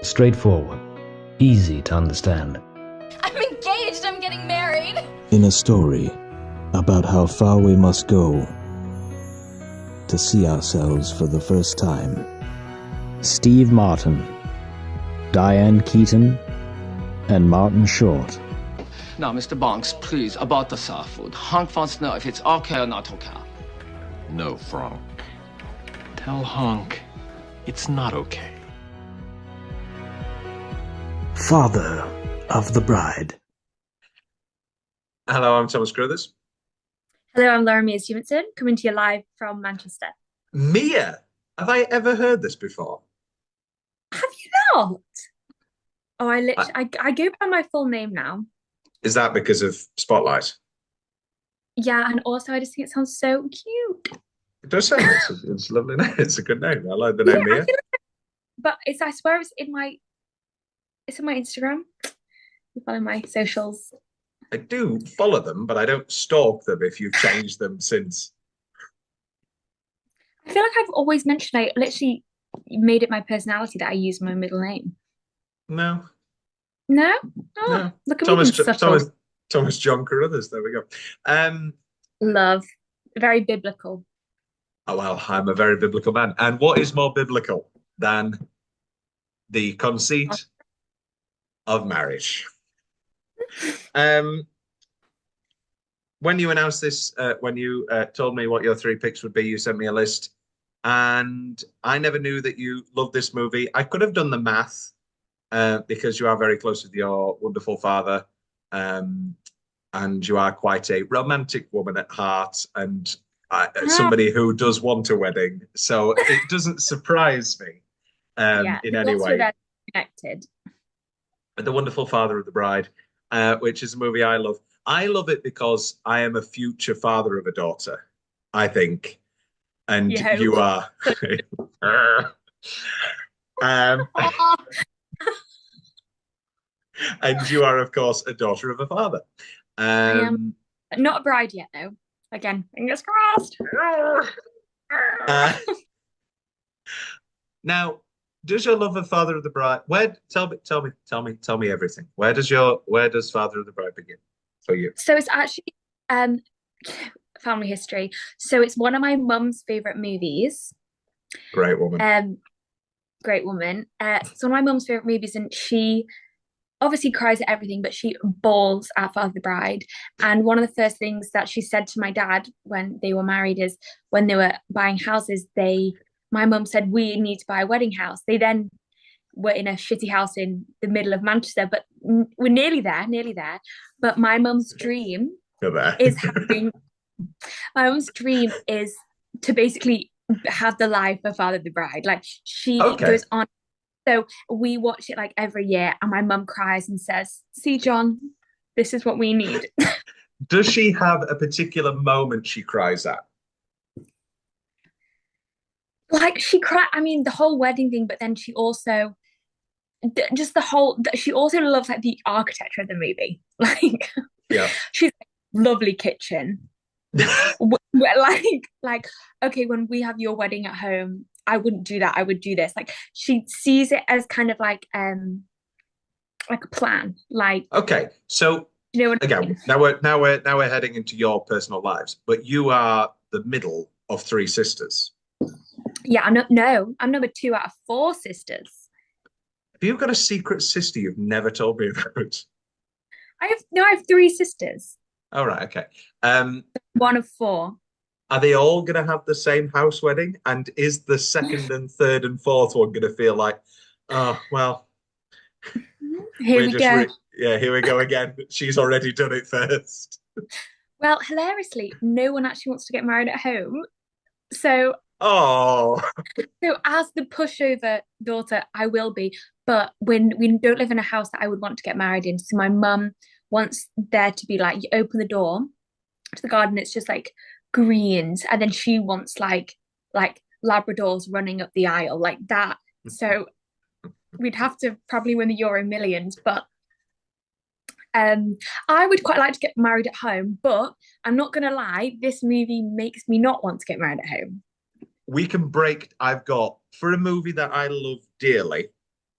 Straightforward, easy to understand. I'm engaged, I'm getting married. In a story about how far we must go to see ourselves for the first time. Steve Martin, Diane Keaton, and Martin Short. Now, Mr. Banks, please, about the soft food. Hank wants to know if it's okay or not okay. No, Frank. Tell Hank it's not okay. Father of the Bride. Hello, I'm Thomas Carruthers. Hello, I'm Laura Mia Stevenson, coming to you live from Manchester. Mia, have I ever heard this before? Have you not? Oh, I go by my full name now. Is that because of Spotlight? Yeah, and also I just think it sounds so cute. It does sound it's a lovely name. It's a good name. I like the name Mia. But I swear it's in my Instagram. You follow my socials. I do follow them, but I don't stalk them if you've changed them since. I feel like I've always mentioned I literally made it my personality that I use my middle name. No. No? Oh, No. Look at me. Thomas John Carruthers. There we go. Love. Very biblical. Oh, well, I'm a very biblical man. And what is more biblical than the conceit of marriage? When you announced this, when you told me what your 3 picks would be, you sent me a list, and I never knew that you loved this movie. I could have done the math because you are very close with your wonderful father, and you are quite a romantic woman at heart, and somebody who does want a wedding. So it doesn't surprise me in any way. Connected. The Wonderful Father of the Bride, which is a movie I love. I love it because I am a future father of a daughter, I think. And you are. And you are, of course, a daughter of a father. I am not a bride yet, though. Again, fingers crossed. Now, does your love of Father of the Bride? Tell me everything. Where does Father of the Bride begin for you? So it's actually family history. So it's one of my mum's favorite movies. Great woman. Great woman. It's one of my mum's favorite movies, and she obviously cries at everything, but she bawls at Father of the Bride. And one of the first things that she said to my dad when they were married is when they were buying houses, my mum said, we need to buy a wedding house. They then were in a shitty house in the middle of Manchester, but we're nearly there. But my mum's dream is to basically have the life of Father of the Bride. Like she goes on. So we watch it like every year, and my mum cries and says, see, John, this is what we need. Does she have a particular moment she cries at? Like she cried, I mean, the whole wedding thing, but then she also she also loves like the architecture of the movie. Like, yeah, she's like, lovely kitchen. like, okay, when we have your wedding at home, I wouldn't do that. I would do this. Like, she sees it as kind of like a plan. Like, okay, so you know what again, I mean? now we're heading into your personal lives, but you are the middle of 3 sisters. Yeah, I'm number 2 out of 4 sisters. Have you got a secret sister you've never told me about? I have 3 sisters. All right, okay. 1 of 4. Are they all going to have the same house wedding? And is the 2nd and 3rd and 4th one going to feel like, oh, well, here we go. Here we go again. She's already done it first. Well, hilariously, no one actually wants to get married at home. So as the pushover daughter, I will be. But when we don't live in a house that I would want to get married in, so my mum wants there to be like, you open the door to the garden, it's just like greens, and then she wants like Labradors running up the aisle like that. So we'd have to probably win the Euro Millions, but I would quite like to get married at home, but I'm not gonna lie, this movie makes me not want to get married at home. We can break. I've got for a movie that I love dearly.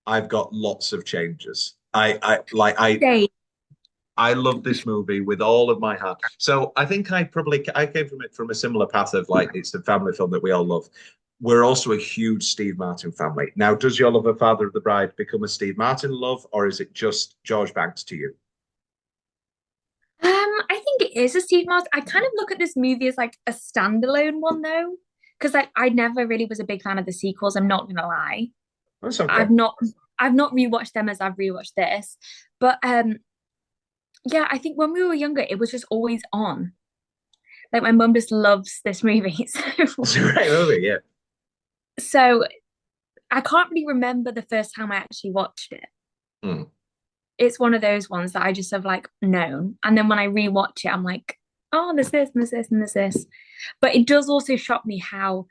I've got lots of changes. Same. I love this movie with all of my heart. So I think I came from it from a similar path of like it's the family film that we all love. We're also a huge Steve Martin family. Now, does your love of Father of the Bride become a Steve Martin love, or is it just George Banks to you? I think it is a Steve Martin. I kind of look at this movie as like a standalone one though, because like I never really was a big fan of the sequels. I'm not gonna lie. That's okay. I've not rewatched them as I've rewatched this, but yeah, I think when we were younger, it was just always on. Like my mum just loves this movie, It's a great movie, yeah. so I can't really remember the first time I actually watched it. Hmm. It's one of those ones that I just have like known, and then when I rewatch it, I'm like, oh, there's this and there's this and there's this. But it does also shock me how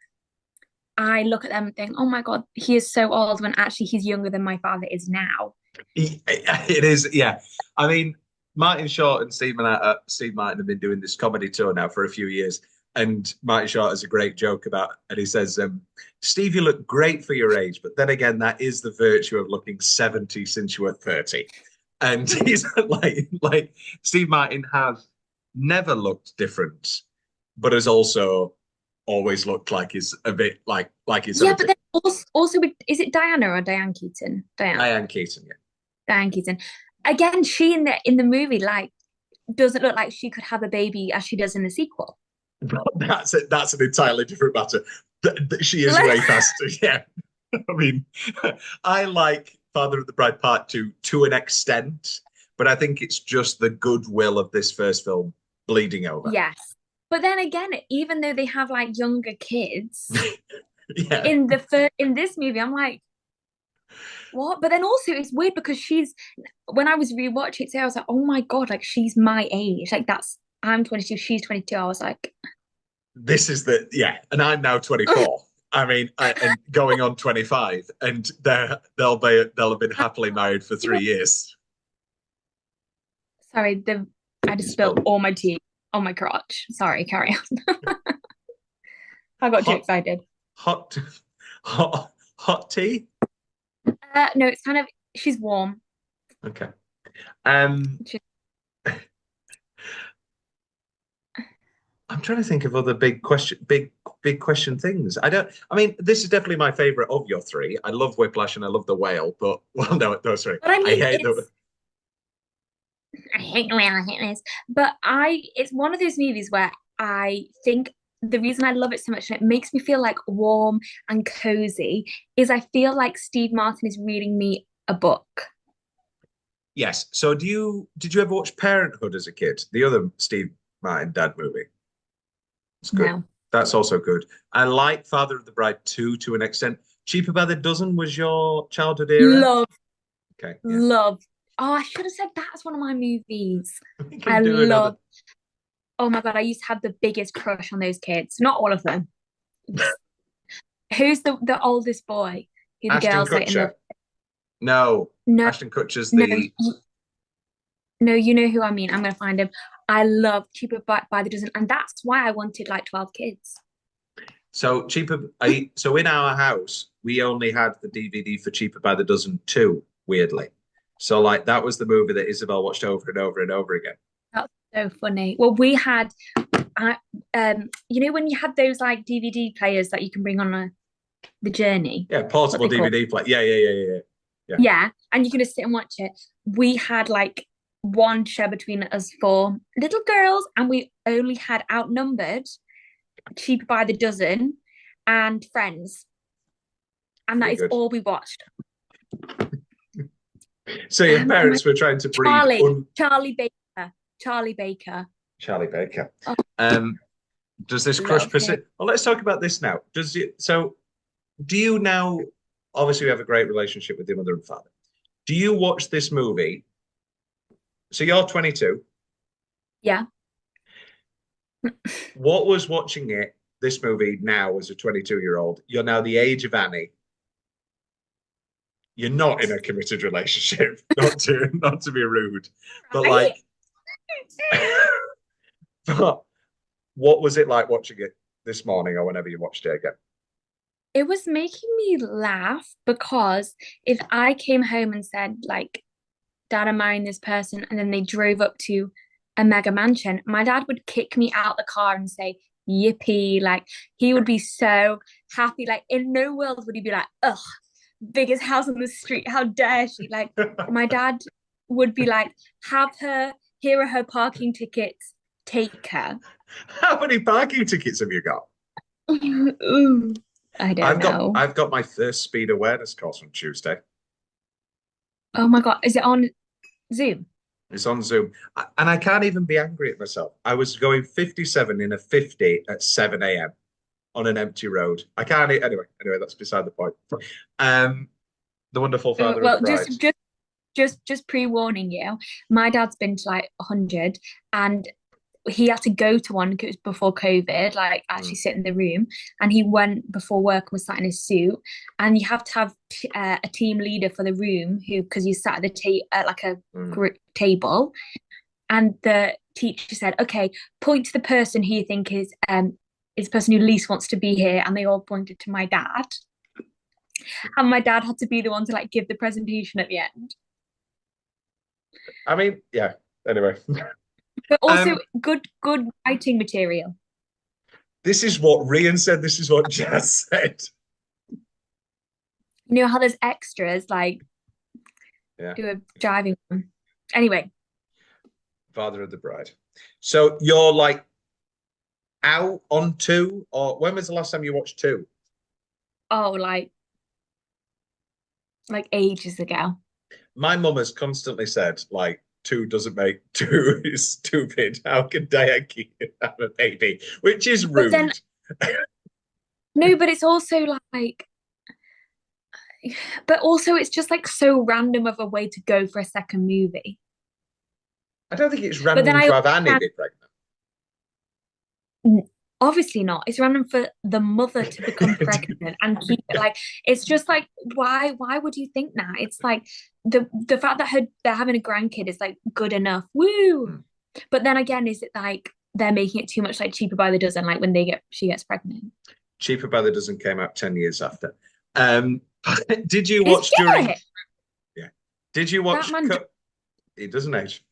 I look at them and think, oh my God, he is so old when actually he's younger than my father is now. It is, yeah. I mean, Martin Short and Steve Martin have been doing this comedy tour now for a few years. And Martin Short has a great joke about, and he says, Steve, you look great for your age, but then again, that is the virtue of looking 70 since you were 30. And he's like Steve Martin has never looked different, but has also always looked like he's a bit like he's Yeah, but 70. then also is it Diana or Diane Keaton? Diane Keaton, yeah. Diane Keaton. Again, she in the movie like doesn't look like she could have a baby as she does in the sequel. That's it. That's an entirely different matter. She is way faster. Yeah. I mean, I like Father of the Bride Part 2 to an extent, but I think it's just the goodwill of this first film bleeding over. Yes. But then again, even though they have like younger kids Yeah. in this movie, I'm like, what? But then also it's weird because when I was rewatching it, I was like, oh my God, like she's my age. Like I'm 22, she's 22. I was like, This is yeah, and I'm now 24. I mean, and going on 25, and they'll have been happily married for 3 years. sorry, I just spilled all my tea on my crotch. Sorry, carry on. I got too excited. Hot, hot tea. No, it's kind of she's warm. Okay. She's I'm trying to think of other big question things. I mean, this is definitely my favorite of your three. I love Whiplash and I love The Whale, but well, no, sorry. But I mean, I hate I hate the way I hate this. But it's one of those movies where I think the reason I love it so much and it makes me feel like warm and cozy is I feel like Steve Martin is reading me a book. Yes. So did you ever watch Parenthood as a kid? The other Steve Martin dad movie. It's good. No. That's also good. I like Father of the Bride 2 to an extent. Cheaper by the Dozen was your childhood era? Love. Okay. Yeah. Love. Oh, I should have said that's one of my movies. I love. Oh my God, I used to have the biggest crush on those kids. Not all of them. Who's the oldest boy? Who the Ashton girls like in Kutcher. No, Ashton Kutcher's the. No, you know who I mean. I'm gonna find him. I love Cheaper by the Dozen, and that's why I wanted like 12 kids. So so in our house, we only had the DVD for Cheaper by the Dozen 2, weirdly. So like that was the movie that Isabel watched over and over and over again. That's so funny. Well, we had, when you had those like DVD players that you can bring on the journey. Yeah, portable DVD player. Yeah. Yeah, and you can just sit and watch it. We had like one share between us four little girls, and we only had outnumbered Cheaper by the Dozen and Friends, and that is all we watched. So your parents were trying to breed Charlie Baker. Oh. Does this crush persist? Well, let's talk about this now. Do you now? Obviously, we have a great relationship with your mother and father. Do you watch this movie? So you're 22. Yeah. What was watching this movie now as a 22-year-old? You're now the age of Annie. you're not in a committed relationship. Not to be rude, but Right? like, but what was it like watching it this morning or whenever you watched it again? It was making me laugh because if I came home and said, like, Dad, I'm marrying this person, and then they drove up to a mega mansion, my dad would kick me out the car and say, Yippee. Like, he would be so happy. Like, in no world would he be like, ugh, biggest house on the street. How dare she? Like, my dad would be like, have her, here are her parking tickets, take her. How many parking tickets have you got? Ooh, I don't know. I've got my first speed awareness course on Tuesday. Oh my God, is it on Zoom? It's on Zoom. And I can't even be angry at myself. I was going 57 in a 50 at 7 a.m. on an empty road. I can't anyway, that's beside the point. The wonderful father of Well, the bride. just pre-warning you, my dad's been to like 100 and he had to go to one because it was before COVID, like actually sit in the room. And he went before work and was sat in his suit. And you have to have a team leader for the room who, because you sat at the like a group table. And the teacher said, okay, point to the person who you think is the person who least wants to be here. And they all pointed to my dad. And my dad had to be the one to like give the presentation at the end. I mean, yeah, anyway. But also good writing material. This is what Rian said. This is what Jazz said. You know how there's extras, like do a driving one. Anyway. Father of the Bride. So you're like out on 2, or when was the last time you watched 2? Oh, like ages ago. My mum has constantly said, like, 2 doesn't make 2 is stupid. How can Diane Keaton have a baby? Which is rude. No, but it's also like, but also it's just like so random of a way to go for a second movie. I don't think it's random to have Annie be pregnant. Obviously not. It's random for the mother to become pregnant and keep it like, it's just like, why would you think that? It's like the fact that they're having a grandkid is like good enough. Woo! But then again, is it like they're making it too much like Cheaper by the Dozen, like when she gets pregnant? Cheaper by the Dozen came out 10 years after. Did you watch during? Yeah. Did you watch? It doesn't age.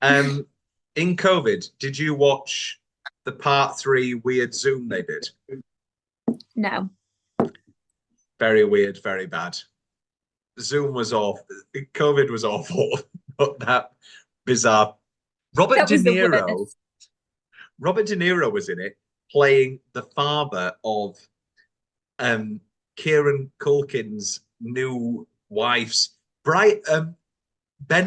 In COVID, did you watch the part 3 weird Zoom they did? No. Very weird, very bad. Zoom was awful. COVID was awful. But that bizarre. Robert De Niro was in it, playing the father of Kieran Culkin's new wife's Ben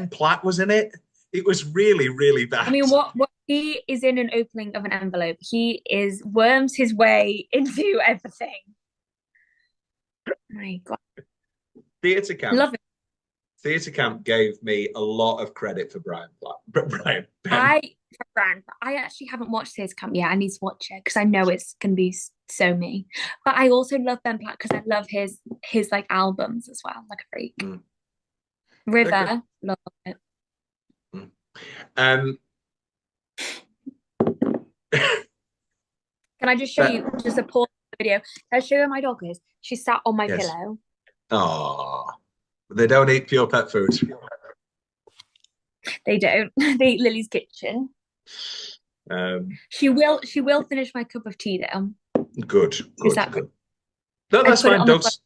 Platt was in it. It was really, really bad. I mean, what he is in an opening of an envelope. He worms his way into everything. Oh my God. Theatre Camp. Love it. Theatre Camp gave me a lot of credit for Brian Platt. I actually haven't watched Theatre Camp yet. I need to watch it because I know it's going to be so me. But I also love Ben Platt because I love his like albums as well, like a freak. River, love it. Can I just show you just a pause of the video? I'll show you where my dog is. She sat on my pillow. Oh, they don't eat pure pet food. They don't. They eat Lily's kitchen. She will finish my cup of tea though. Good. Exactly. No, that's fine. Dogs.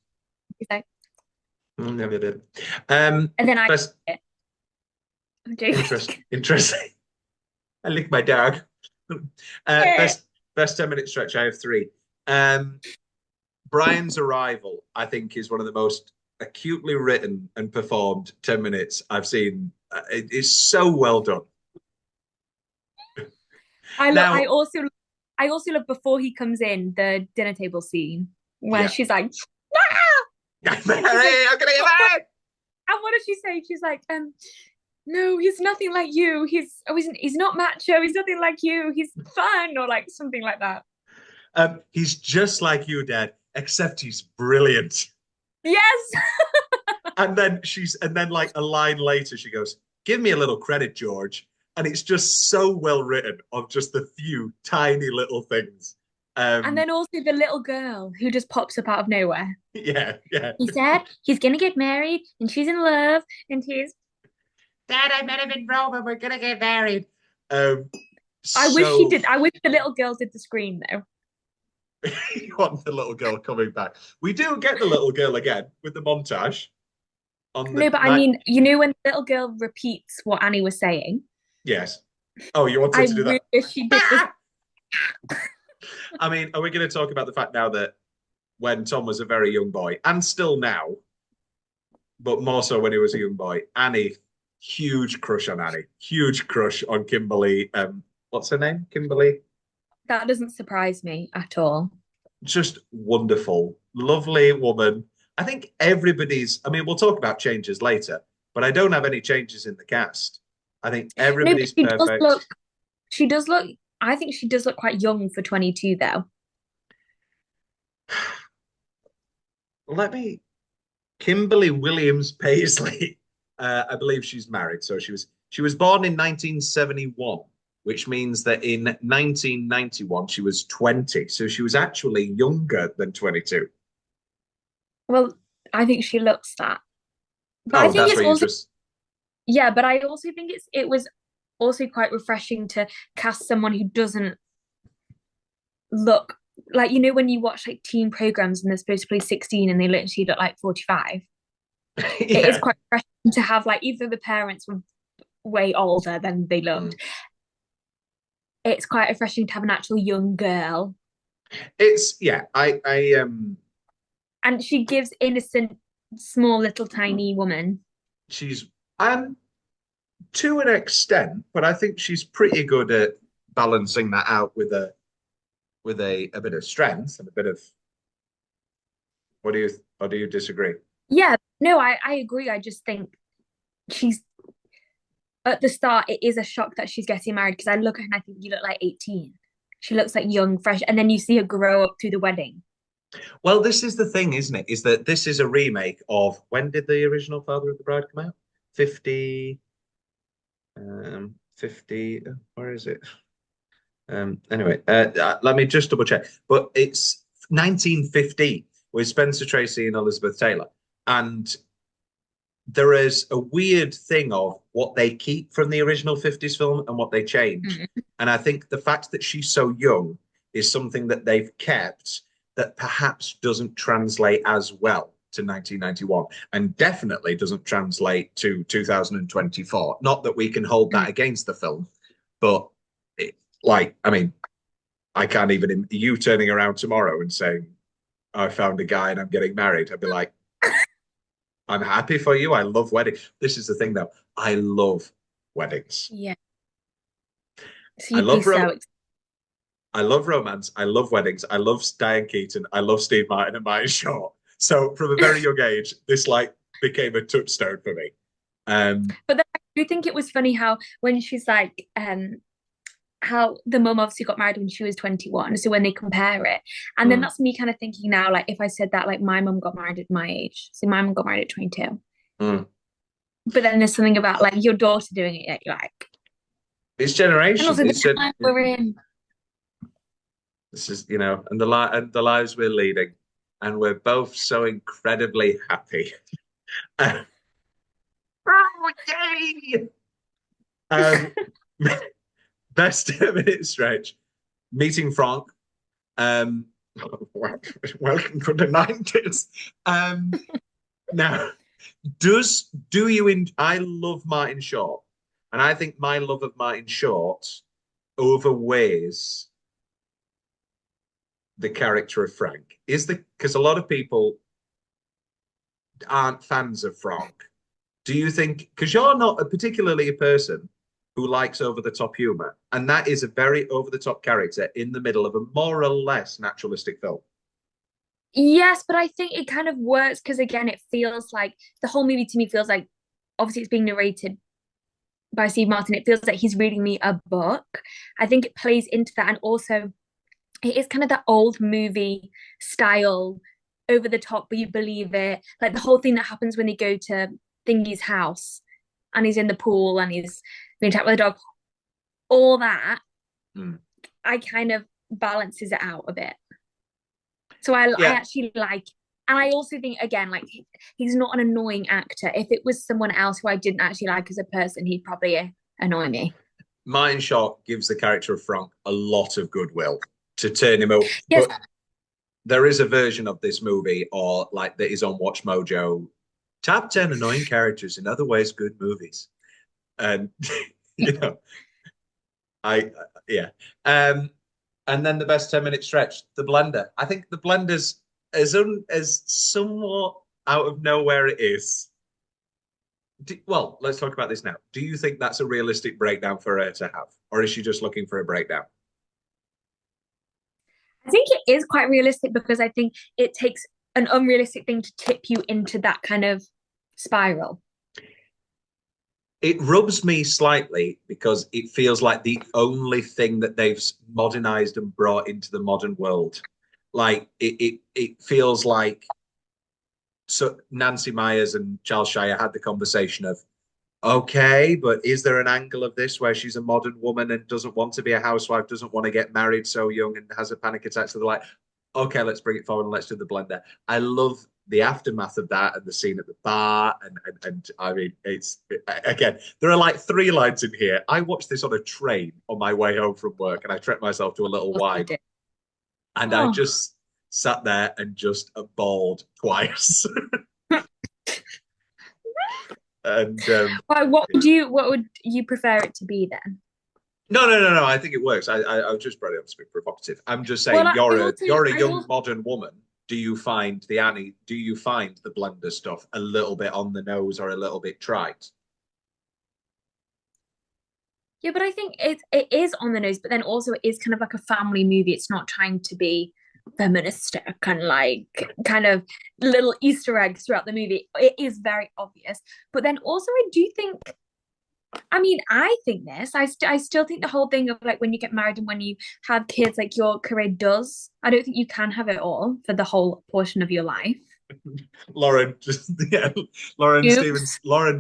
Never did. And then Interesting. I lick my dog. Best 10-minute stretch. I have 3. Brian's arrival, I think, is one of the most acutely written and performed 10 minutes I've seen. It is so well done. I also love before he comes in the dinner table scene where she's like, Hey, I'm gonna get back. And what does she say? She's like, no, he's nothing like you. He's not macho. He's nothing like you. He's fun, or like something like that. He's just like you, Dad, except he's brilliant. Yes. And then like a line later, she goes, "Give me a little credit, George." And it's just so well written of just the few tiny little things. And Um, then also the little girl who just pops up out of nowhere. yeah, yeah. He said he's gonna get married and she's in love and he's Dad, I met him in Rome and we're gonna get married. Um, I wish she so did. I wish the little girl did the scream though. you want the little girl coming back. We do get the little girl again with the montage on the No, but I night. mean, you know when the little girl repeats what Annie was saying? Yes. Oh, you want her I to do really that? wish she did this. I mean, are we going to talk about the fact now that when Tom was a very young boy, and still now, but more so when he was a young boy, Annie, huge crush on Annie, huge crush on Kimberly. What's her name? Kimberly. That doesn't surprise me at all. Just wonderful, lovely woman. I think everybody's. I mean, we'll talk about changes later, but I don't have any changes in the cast. I think No, but everybody's she does perfect. look. She does look. I think she does look quite young for 22, though. Let me. Kimberly Williams Paisley. I believe she's married. So she was born in 1971, which means that in 1991 she was 20. So she was actually younger than 22. Well, I think she looks that. But I Oh, think that's it's what you also just. yeah. But I also think it was also quite refreshing to cast someone who doesn't look like when you watch like teen programs and they're supposed to play 16 and they literally look like 45. It is Yeah. quite refreshing to have like either the parents were way older than they Mm. looked. It's quite refreshing to have an actual young girl. It's yeah. I And she gives innocent, small, little, tiny woman. she's to an extent, but I think she's pretty good at balancing that out with a bit of strength and a bit of. What do you or do you disagree? Yeah, no, I agree. I just think she's at the start, it is a shock that she's getting married because I look at her and I think you look like 18. She looks like young, fresh, and then you see her grow up through the wedding. Well, this is the thing, isn't it? Is that this is a remake of when did the original Father of the Bride come out? 50, 50, where is it? Anyway, let me just double check. But it's 1950 with Spencer Tracy and Elizabeth Taylor. And there is a weird thing of what they keep from the original 50s film and what they change. Mm. And I think the fact that she's so young is something that they've kept that perhaps doesn't translate as well to 1991 and definitely doesn't translate to 2024. Not that we can hold that against the film, but I mean, I can't even, you turning around tomorrow and saying, I found a guy and I'm getting married. I'd be like, I'm happy for you. I love weddings. This is the thing, though. I love weddings. Yeah. So I you'd be love so I love romance. I love weddings. I love Diane Keaton. I love Steve Martin and Martin Short. So from a very young age, this became a touchstone for me. But then I do think it was funny how when she's like, how the mum obviously got married when she was 21. So when they compare it, and then Mm, that's me kind of thinking now, like if I said that, like my mum got married at my age. So my mum got married at 22. mm. But then there's something about like your daughter doing it, you're like, It's and generation. also the time we're in. This is, and the lives we're leading, and we're both so incredibly happy. Oh, yay! Um, best minute stretch. Meeting Frank. Um, welcome to the 90s. Now, do you I love Martin Short, and I think my love of Martin Short overweighs the character of Frank. Because a lot of people aren't fans of Frank. Do you think, because you're not particularly a person who likes over the top humor, and that is a very over the top character in the middle of a more or less naturalistic film? Yes, but I think it kind of works because again, it feels like the whole movie to me feels like obviously it's being narrated by Steve Martin. It feels like he's reading me a book. I think it plays into that, and also it is kind of that old movie style over the top, but you believe it. Like the whole thing that happens when they go to Thingy's house and he's in the pool and he's being attacked by the dog. All that, I kind of balances it out a bit. So I actually like, and I also think, again, like he's not an annoying actor. If it was someone else who I didn't actually like as a person, he'd probably annoy me. Martin Short gives the character of Frank a lot of goodwill to turn him up. Yes. But there is a version of this movie, or like that is on Watch Mojo, top 10 annoying characters in other ways good movies. And you know, and then the best 10-minute stretch, the blender. I think the blender's as somewhat out of nowhere it is. Well, let's talk about this now. Do you think that's a realistic breakdown for her to have, or is she just looking for a breakdown? I think it is quite realistic because I think it takes an unrealistic thing to tip you into that kind of spiral. It rubs me slightly because it feels like the only thing that they've modernized and brought into the modern world. Like it feels like, so Nancy Myers and Charles Shire had the conversation of, okay, but is there an angle of this where she's a modern woman and doesn't want to be a housewife, doesn't want to get married so young and has a panic attack? So they're like, okay, let's bring it forward and let's do the blender. I love the aftermath of that and the scene at the bar. And I mean, again, there are like 3 lines in here. I watched this on a train on my way home from work and I treated myself to a little wine. And I just sat there and just bawled twice. And what would you prefer it to be then? No. I think it works. I just brought it up to be provocative. I'm just saying, well, you're a young modern woman. Do you find the blender stuff a little bit on the nose or a little bit trite? Yeah, but I think it is on the nose, but then also it is kind of like a family movie. It's not trying to be feministic and like kind of little Easter eggs throughout the movie. It is very obvious. But then also I do think, I mean, I think this, I still think the whole thing of like when you get married and when you have kids, like your career does. I don't think you can have it all for the whole portion of your life. Lauren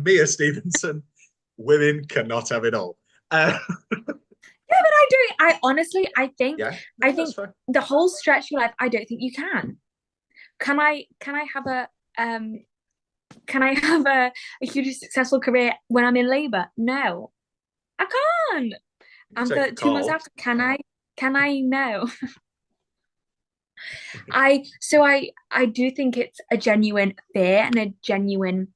Mia Stevenson, women cannot have it all. Yeah, but I do. I honestly, I think the whole stretch of your life, I don't think you can. Can I have a hugely successful career when I'm in labor? No, I can't. And for 2 months after, can I? No. I do think it's a genuine fear and a genuine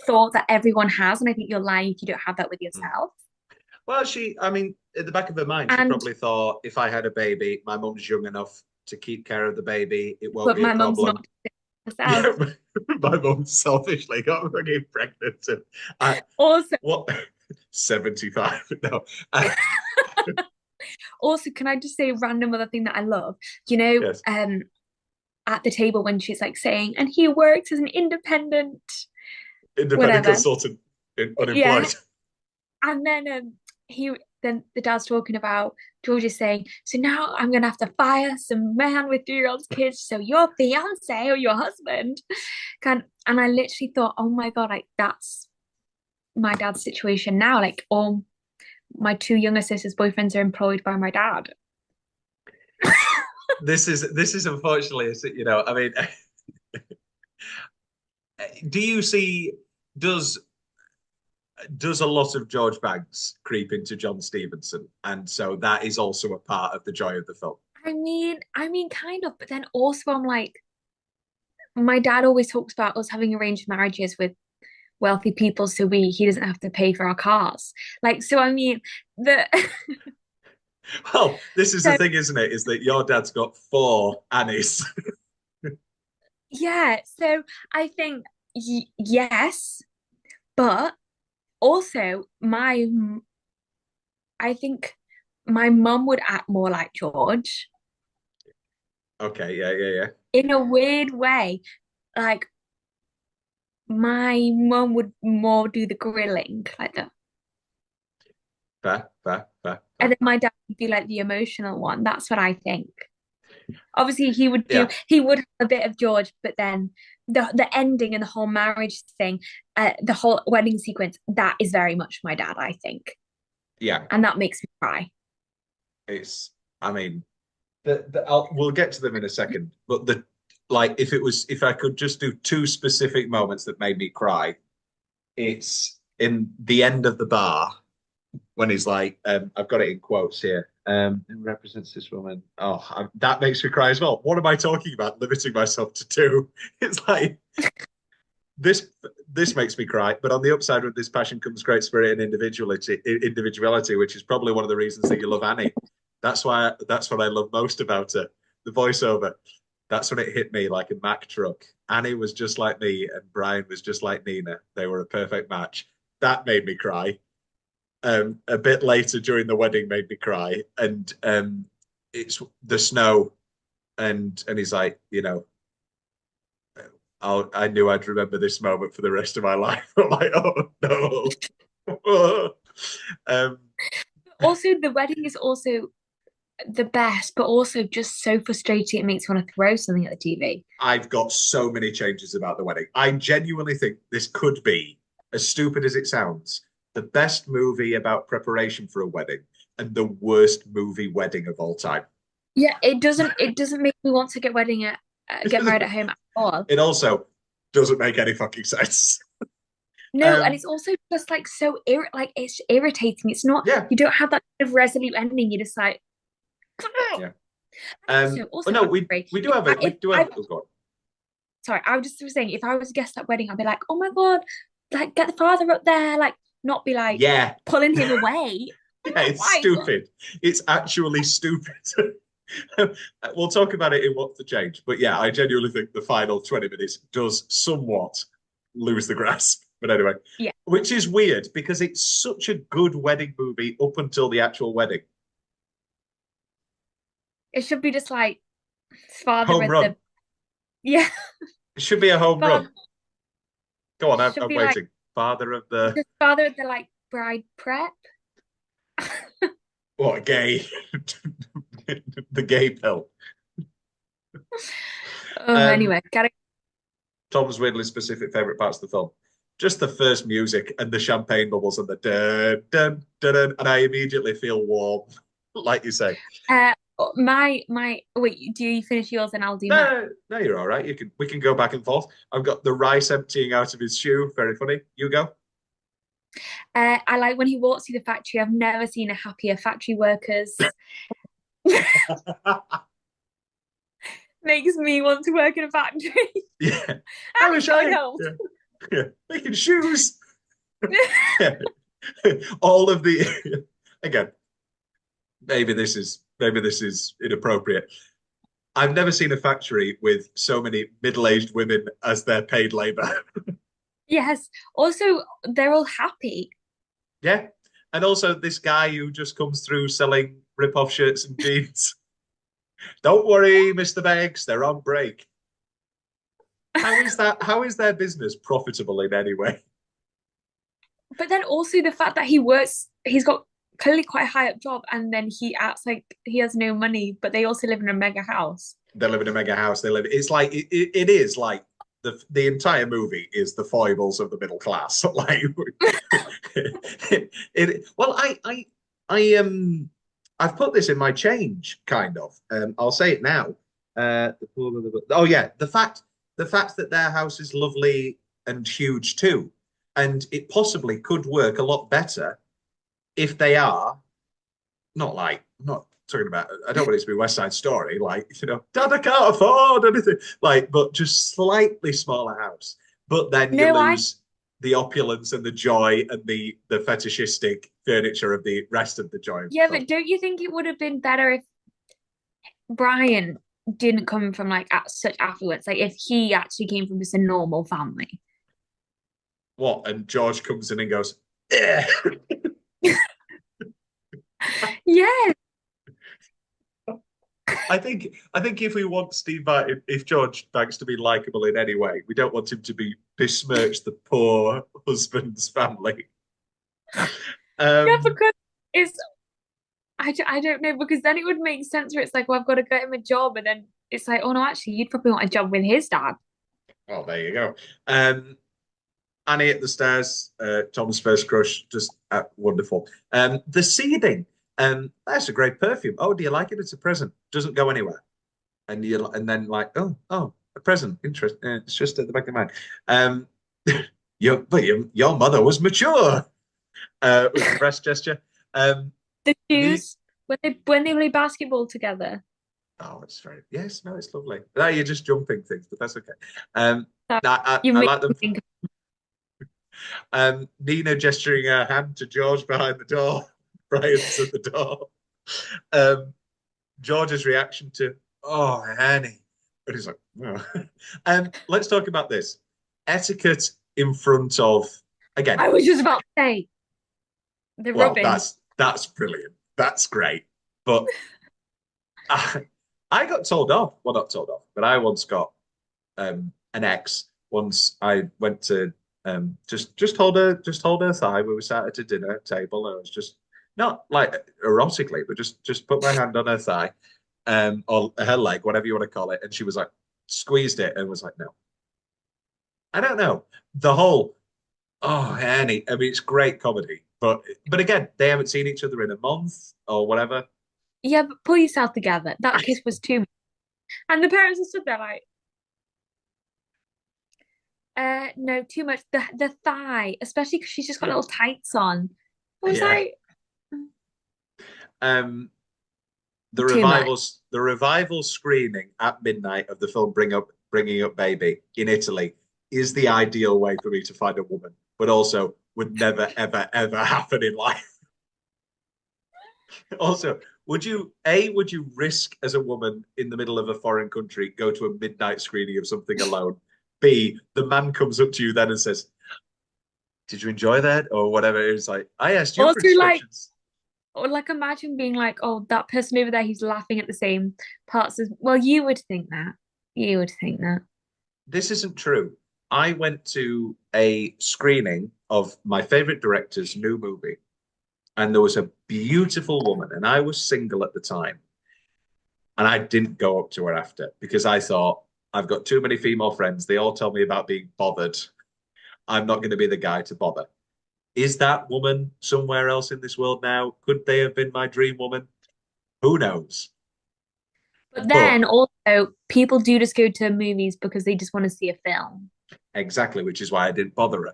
thought that everyone has, and I think you're lying if you don't have that with yourself. Well, I mean, at the back of her mind, she probably thought, if I had a baby, my mum's young enough to keep care of the baby. It won't be a problem. But my mum's not. My mum selfishly got fucking pregnant. And also, what? 75? No. Also, can I just say a random other thing that I love? You know, yes. At the table when she's like saying, and he works as an independent consultant, unemployed. Yeah. And then the dad's talking about, George is saying, so now I'm gonna have to fire some man with 3-year-old kids, so your fiance or your husband and I literally thought, oh my god, like that's my dad's situation now. Like all my 2 younger sisters' boyfriends are employed by my dad. This is unfortunately, you know, I mean, do you see, does a lot of George Banks creep into John Stevenson, and so that is also a part of the joy of the film? I mean kind of, but then also I'm like, my dad always talks about us having arranged marriages with wealthy people so he doesn't have to pay for our cars. Like, so I mean well, this is the thing, isn't it? Is that your dad's got 4 Annies. Yeah, so I think yes, but also I think my mum would act more like George. Okay, yeah. In a weird way, like my mum would more do the grilling, like that. Fair. And then my dad would be like the emotional one. That's what I think. Obviously, Yeah, he would have a bit of George, but then the ending and the whole marriage thing, the whole wedding sequence, that is very much my dad, I think, yeah. and that makes me cry. It's. I mean, we'll get to them in a second, but if I could just do two specific moments that made me cry, it's in the end of the bar when he's like, I've got it in quotes here. Who represents this woman? Oh, that makes me cry as well. What am I talking about? Limiting myself to two. It's like this. This makes me cry. But on the upside, with this passion comes great spirit and individuality, which is probably one of the reasons that you love Annie. That's why. That's what I love most about her. The voiceover. That's when it hit me like a Mack truck. Annie was just like me, and Brian was just like Nina. They were a perfect match. That made me cry. A bit later during the wedding made me cry, and it's the snow, and he's like, I knew I'd remember this moment for the rest of my life. I'm like, oh no. um, Also, the wedding is also the best, but also just so frustrating. It makes me want to throw something at the TV. I've got so many changes about the wedding. I genuinely think this could be, as stupid as it sounds, the best movie about preparation for a wedding and the worst movie wedding of all time. Yeah, it doesn't make me want to get married at home at all. It also doesn't make any fucking sense. No, and it's also just like it's irritating. It's not Yeah. You don't have that kind of resolute ending. You're just like, Yeah. also, no, we do have it. We do have. Oh, God. Sorry, I was just saying, if I was a guest at wedding, I'd be like, oh my God, like get the father up there, like not be like Yeah. pulling him away. Yeah, it's Why? stupid. It's actually stupid. We'll talk about it in What's the Change. But yeah, I genuinely think the final 20 minutes does somewhat lose the grasp. But anyway, Yeah. Which is weird because it's such a good wedding movie up until the actual wedding. It should be just like father Home of run. the yeah. It should be a home run. Go on, I'm should be waiting. Father of the father of the like bride prep. what gay? The gay pill. Anyway, gotta. Tom's weirdly specific favorite parts of the film. Just the first music and the champagne bubbles and the dun dun dun, dun and I immediately feel warm, like you say. My wait, do you finish yours and I'll do mine? No, you're all right. We can go back and forth. I've got the rice emptying out of his shoe. Very funny. You go. I like when he walks through the factory. I've never seen a happier factory workers. Makes me want to work in a factory. Yeah. I wish I helped. Yeah. Making shoes. Yeah. All of the again, maybe this is inappropriate. I've never seen a factory with so many middle-aged women as their paid labor. Yes. Also, they're all happy. Yeah. And also this guy who just comes through selling rip-off shirts and jeans. Don't worry, Mr. Beggs, they're on break. How is their business profitable in any way? But then also the fact that he's got clearly quite a high up job, and then he acts like he has no money, but they also live in a mega house. They live in a mega house. It's like it is like the entire movie is the foibles of the middle class. Like well, I've put this in my change, kind of. I'll say it now. Oh yeah, the fact that their house is lovely and huge too, and it possibly could work a lot better if they are not like not talking about. I don't want it to be West Side Story, like Dad, I can't afford anything, like, but just slightly smaller house. But then you lose the opulence and the joy and the fetishistic furniture of the rest of the joy. Yeah, but don't you think it would have been better if Brian didn't come from like such affluence? Like if he actually came from just a normal family. What? And George comes in and goes, yeah. Yeah. I think if we want if George Banks to be likable in any way, we don't want him to besmirch the poor husband's family. Yeah, because I don't know, because then it would make sense where it's like, well, I've got to get him a job, and then it's like, oh no, actually, you'd probably want a job with his dad. Oh, there you go. Annie at the stairs, Tom's first crush, just wonderful. The seeding, that's a great perfume. Oh, do you like it? It's a present. Doesn't go anywhere. And then like, oh, a present. Interest. It's just at the back of my mind. Your mother was mature. With the breast gesture. The The, shoes when they play basketball together. oh, it's very yes, no, it's lovely. No, you're just jumping things, but that's okay. That I you make like me them. think. Nina gesturing her hand to George behind the door. Brian's at the door. Um, George's reaction to, oh, Annie. And he's like, oh. Let's talk about this. Etiquette in front of, again, I was just about to say the well, rubbing. that's brilliant. That's great. But I got told off. Well, not told off, but I once got an ex. Once I went to just hold her thigh. We were sat at a dinner table, and I was just not like erotically, but just put my hand on her thigh, or her leg, whatever you want to call it, and she was like squeezed it and was like, no. I don't know. The whole oh Annie, I mean it's great comedy, but again, they haven't seen each other in a month or whatever. Yeah, but pull yourself together. That kiss was too much. And the parents are stood there like, no, too much. The thigh, especially because she's just got little tights on. I was Yeah. like, Um, too much. the revival screening at midnight of the film Bringing Up Baby in Italy is the ideal way for me to find a woman, but also would never ever ever happen in life. Also, would you risk as a woman in the middle of a foreign country go to a midnight screening of something alone? B, the man comes up to you then and says, "Did you enjoy that?" or whatever. It's like I asked you for Also, like, instructions. or like, imagine being like, oh, that person over there, he's laughing at the same parts as. Well, you would think that. You would think that. This isn't true. I went to a screening of my favorite director's new movie, and there was a beautiful woman, and I was single at the time, and I didn't go up to her after because I thought I've got too many female friends. They all tell me about being bothered. I'm not going to be the guy to bother. Is that woman somewhere else in this world now? Could they have been my dream woman? Who knows? But But then also, people do just go to movies because they just want to see a film. exactly, which is why I didn't bother her.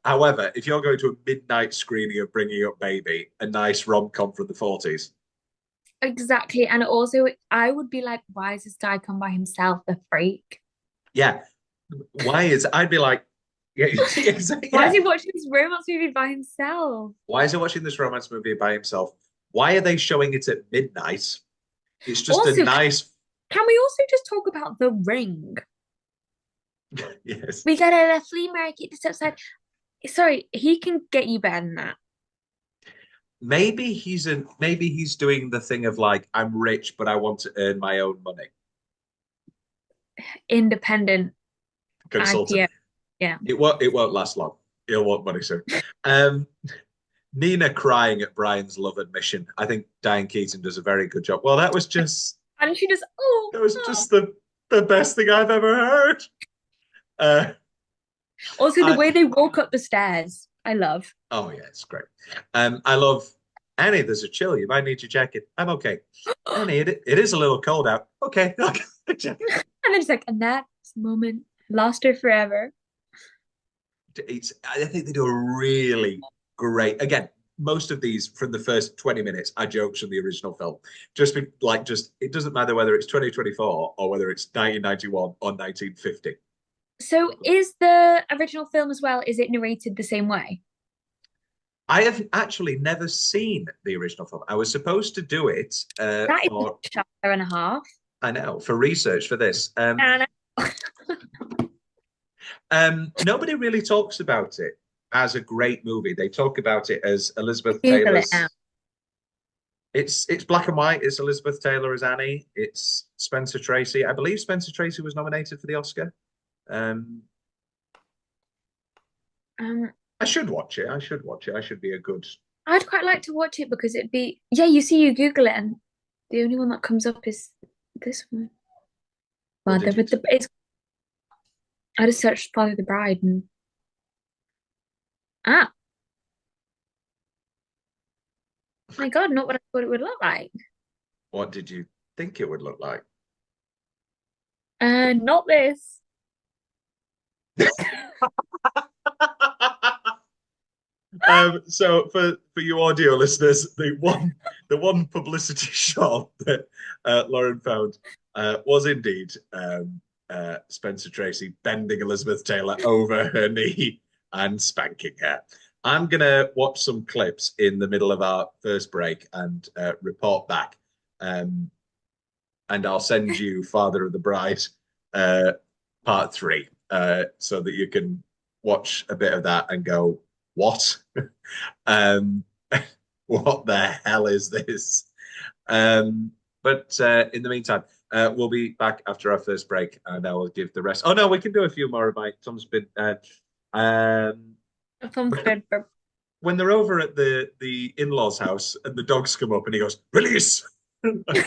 However, if you're going to a midnight screening of Bringing Up Baby, a nice rom-com from the 40s, Exactly. And also, I would be like, why is this guy come by himself, the freak? yeah, I'd be like, yeah, exactly, Why is yeah. he watching this romance movie by himself? Why is he watching this romance movie by himself? Why are they showing it at midnight? It's just a Also, nice, can we also just talk about the ring? yes. We got it at a flea market just outside. Sorry, he can get you better than that. Maybe he's doing the thing of like, I'm rich, but I want to earn my own money. Independent Consultant. IPO. Yeah. It won't last long. He'll want money soon. Um, Nina crying at Brian's love admission. I think Diane Keaton does a very good job. Well, And she just, oh, that was oh. just the best thing I've ever heard. Uh, Also, the I, way they walk up the stairs, I love. oh yeah, it's great. I love Annie. There's a chill. You might need your jacket. I'm okay. Annie, it is a little cold out. Okay. And then she's like, and that moment lost her forever. I think they do a really great. Again, most of these from the first 20 minutes are jokes from the original film. Just it doesn't matter whether it's 2024 or whether it's 1991 or 1950. So is the original film as well, is it narrated the same way? I have actually never seen the original film. I was supposed to do it That is for a chapter and a half. I know for research for this. And Nobody really talks about it as a great movie. They talk about it as Elizabeth Google it Taylor's. now. It's black and white. It's Elizabeth Taylor as Annie. It's Spencer Tracy. I believe Spencer Tracy was nominated for the Oscar. Um, I should watch it. I should watch it. I should be a good I'd quite like to watch it because it'd be yeah. You Google it, and the only one that comes up is this one. What Well, did you? I just searched Father of the Bride and ah, my God, not what I thought it would look like. What did you think it would look like? Not this. So for you audio listeners, the one publicity shot that Lauren found was indeed Spencer Tracy bending Elizabeth Taylor over her knee and spanking her. I'm gonna watch some clips in the middle of our first break and report back, um, and I'll send you Father of the Bride uh, part three, so that you can watch a bit of that and go, what? Um, what the hell is this? But in the meantime, we'll be back after our first break, and I will give the rest. Oh no, we can do a few more of my Tom's been. Um, That sounds good for. when they're over at the in-laws' house, and the dogs come up, and he goes, "Release!" And then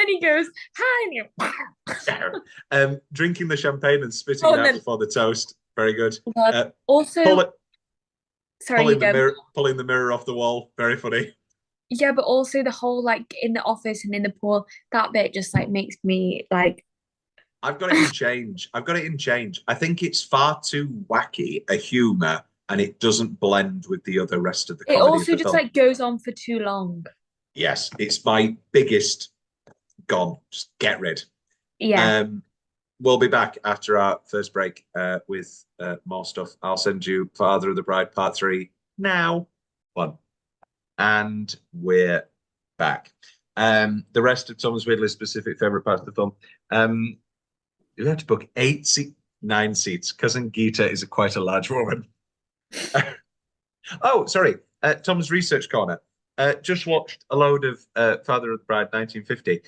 he goes, "Hi," Drinking the champagne and spitting oh, it and out then before the toast. Very good. also, Pull it, sorry, you go. pulling the mirror off the wall. Very funny. Yeah, but also the whole like in the office and in the pool, that bit just like makes me like I've got it in change. I've got it in change. I think it's far too wacky a humor, and it doesn't blend with the other rest of the it comedy of also the just film. like goes on for too long. Yes, it's my biggest gone. Just get rid. Yeah. We'll be back after our first break with more stuff. I'll send you Father of the Bride Part 3 now. One. And we're back. The rest of Thomas Ridley's specific favourite part of the film. You have to book 9 seats. Cousin Gita is quite a large woman. Oh, sorry. Tom's Research Corner. Just watched a load of Father of the Bride 1950.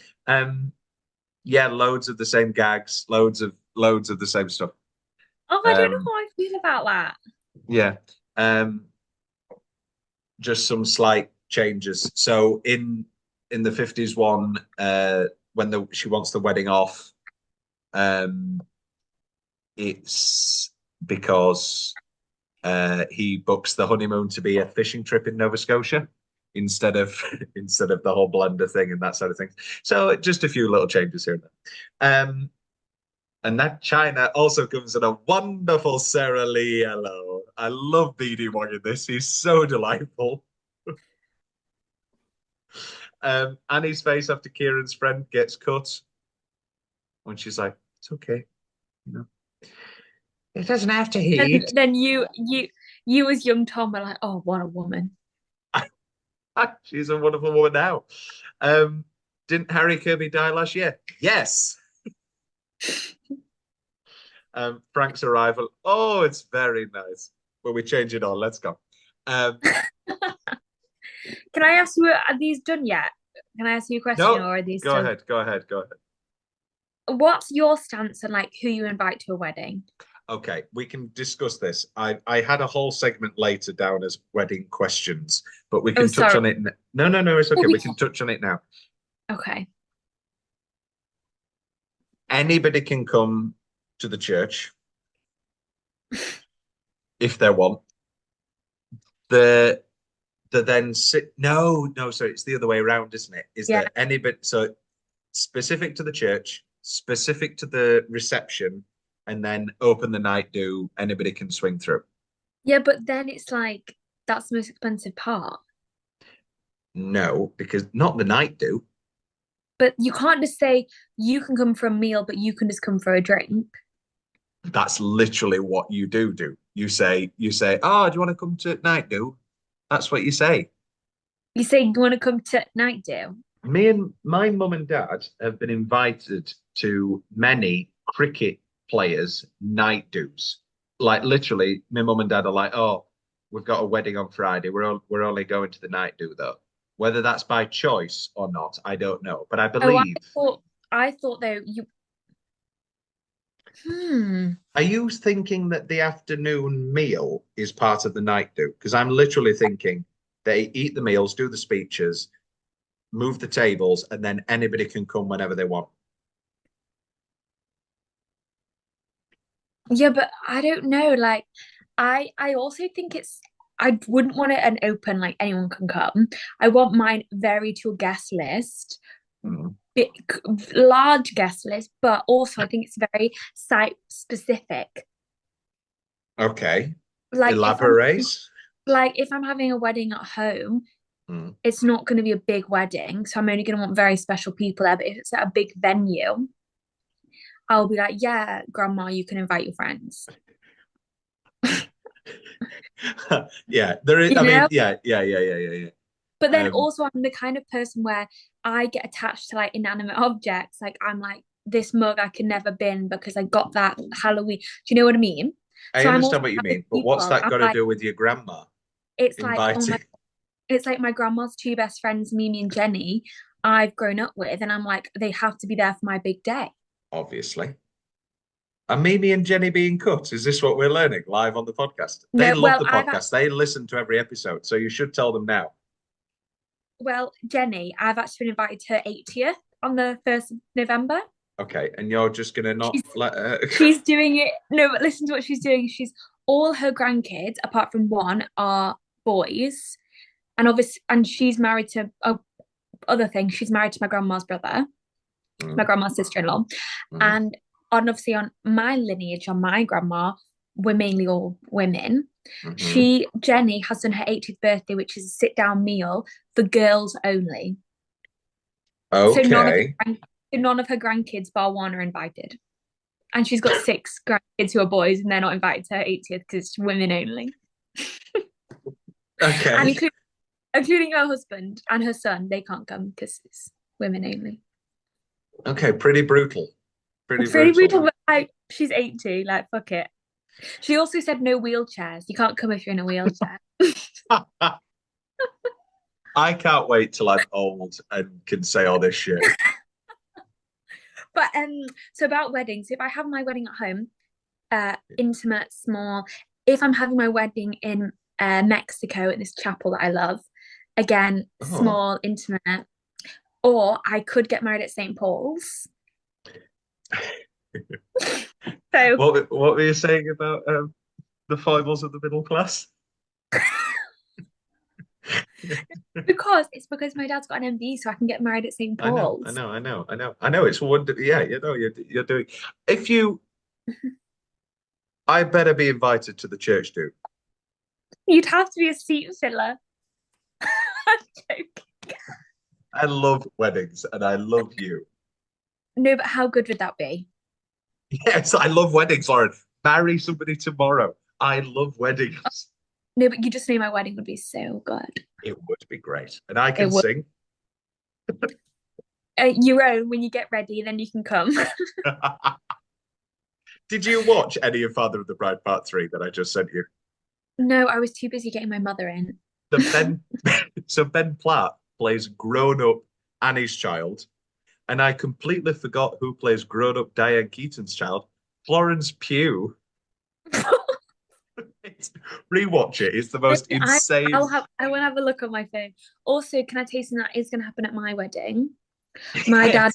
Yeah, loads of the same gags, loads of the same stuff. Oh, I don't know Um, how I feel about that. yeah. Um, just some slight changes. So in the 50s one, when she wants the wedding off, um, it's because he books the honeymoon to be a fishing trip in Nova Scotia instead of instead of the whole blender thing and that sort of thing. So just a few little changes here and there. And that China also comes in a wonderful Sarah Lee yellow. I love BD Wong in this. He's so delightful. Annie's face after Kieran's friend gets cut when she's like, "It's okay, you know. It doesn't have to And heat." then you as young Tom were like, oh, what a woman. She's a wonderful woman now. Didn't Harry Kirby die last year? Yes. Frank's arrival. Oh, it's very nice. Well, we change it on. Let's go. Can I ask you, are these done yet? Can I ask you a question No, or are these go still? ahead. Go ahead. Go ahead. What's your stance on like who you invite to a wedding? Okay, we can discuss this. I had a whole segment later down as wedding questions, but we Oh, can touch on sorry. it. No, no, no, it's okay. Oh, We can touch on it now. okay. Anybody can come to the church if they want. The then sit. No, no, sorry, it's the other way around, isn't it? Is Yeah. that anybody? So specific to the church, specific to the reception, and then open the night do. Anybody can swing through. Yeah, but then it's like that's the most expensive part. No, because not the night do. But you can't just say you can come for a meal, but you can just come for a drink. That's literally what you do. You say, oh, do you want to come to night do? That's what you say. You say you want to come to night do. Me and my mum and dad have been invited to many cricket players' night do's. Like literally, my mum and dad are like, "Oh, we've got a wedding on Friday. We're only going to the night do though." Whether that's by choice or not, I don't know. But I Oh, believe I thought though you Are you thinking that the afternoon meal is part of the night do? Because I'm literally thinking they eat the meals, do the speeches, move the tables, and then anybody can come whenever they want. Yeah, but I don't know. Like, I also think I wouldn't want it an open, like anyone can come. I want mine very to a guest list, Mm. big, large guest list, but also I think it's very site specific. Okay. Like Elaborate. if I'm having a wedding at home, Mm. it's not going to be a big wedding, so I'm only going to want very special people there. But if it's at a big venue, I'll be like, yeah, grandma, you can invite your friends. Yeah, there is. You I mean, know? yeah. But then Um, also I'm the kind of person where I get attached to like inanimate objects. Like I'm like this mug I can never bin because I got that Halloween. Do you know what I mean? I So I'm also understand what you the kind mean, of but what's people, that I'm got to like, do with your grandma it's like, oh my, inviting? it's like my grandma's two best friends, Mimi and Jenny, I've grown up with, and I'm like, they have to be there for my big day. Obviously. Are Mimi and Jenny being cut? Is this what we're learning live on the podcast? They No, love well, the podcast. They listen to every episode, so you should tell them now. Jenny, I've actually been invited to her 80th on the 1st of November. Okay, and you're just gonna not She's, let her. she's doing it. No, but listen to what she's doing. She's all her grandkids, apart from one, are boys, and obviously, and she's married to other thing. She's married to my grandma's brother, my grandma's sister-in-law, and obviously on my lineage, on my grandma, we're mainly all women. Jenny has done her 80th birthday, which is a sit-down meal for girls only. Okay. So none of her grandkids, bar one, are invited. And she's got 6 grandkids who are boys, and they're not invited to her 80th because it's women only. Okay. And including her husband and her son, they can't come because it's women only. Okay, pretty brutal. Pretty brutal, but she's 80, like, fuck it. She also said no wheelchairs. You can't come if you're in a wheelchair. I can't wait till I'm old and can say all this shit. But so about weddings, if I have my wedding at home, intimate, small. If I'm having my wedding in Mexico at this chapel that I love, again, small, intimate. Or I could get married at St. Paul's. So what were you saying about the foibles of the middle class? because my dad's got an MD, so I can get married at St. Paul's. I know. It's wonder. Yeah, you're doing. If you, I better be invited to the church, dude. You'd have to be a seat filler. I'm joking. I love weddings, and I love you. No, but how good would that be? Yes, I love weddings, Lauren. Marry somebody tomorrow. I love weddings. No, but you just know my wedding would be so good. It would be great, and I can sing. Your own when you get ready, then you can come. Did you watch any of Father of the Bride Part 3 that I just sent you? No, I was too busy getting my mother in. So Ben Platt plays grown-up Annie's child, and I completely forgot who plays grown-up Diane Keaton's child, Florence Pugh. Rewatch it. It's the most insane. I will have a look on my phone. Also, can I tell you something that is going to happen at my wedding? My dad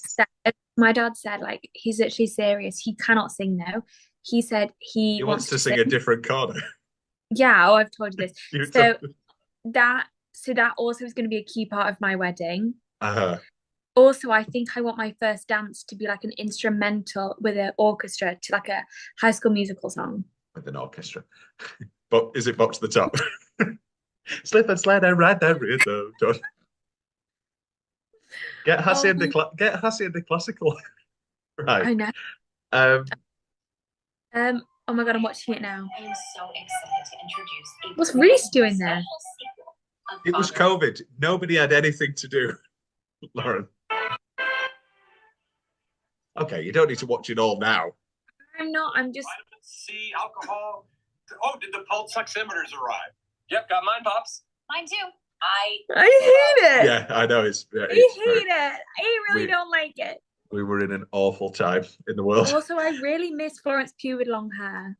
said, like, he's actually serious. He cannot sing now. He said he wants to sing a different corner. Yeah, I've told you this. That also is going to be a key part of my wedding. Also, I think I want my first dance to be like an instrumental with an orchestra to like a High School Musical song. With an orchestra. But is it Box the Top? Slip and slide and ride that rhythm. Get Hassie and the classical. Right. I know. Oh my god, I'm watching it now. I am so excited to introduce. What's Reese doing there? It was COVID. Nobody had anything to do, Lauren. Okay, you don't need to watch it all now. I'm not. I'm just. Vitamin C, alcohol. Oh, did the pulse oximeters arrive? Yep, got mine, Pops. Mine too. I hate it. Yeah, I know. I hate it. I really don't like it. We were in an awful time in the world. Also, I really miss Florence Pugh with long hair.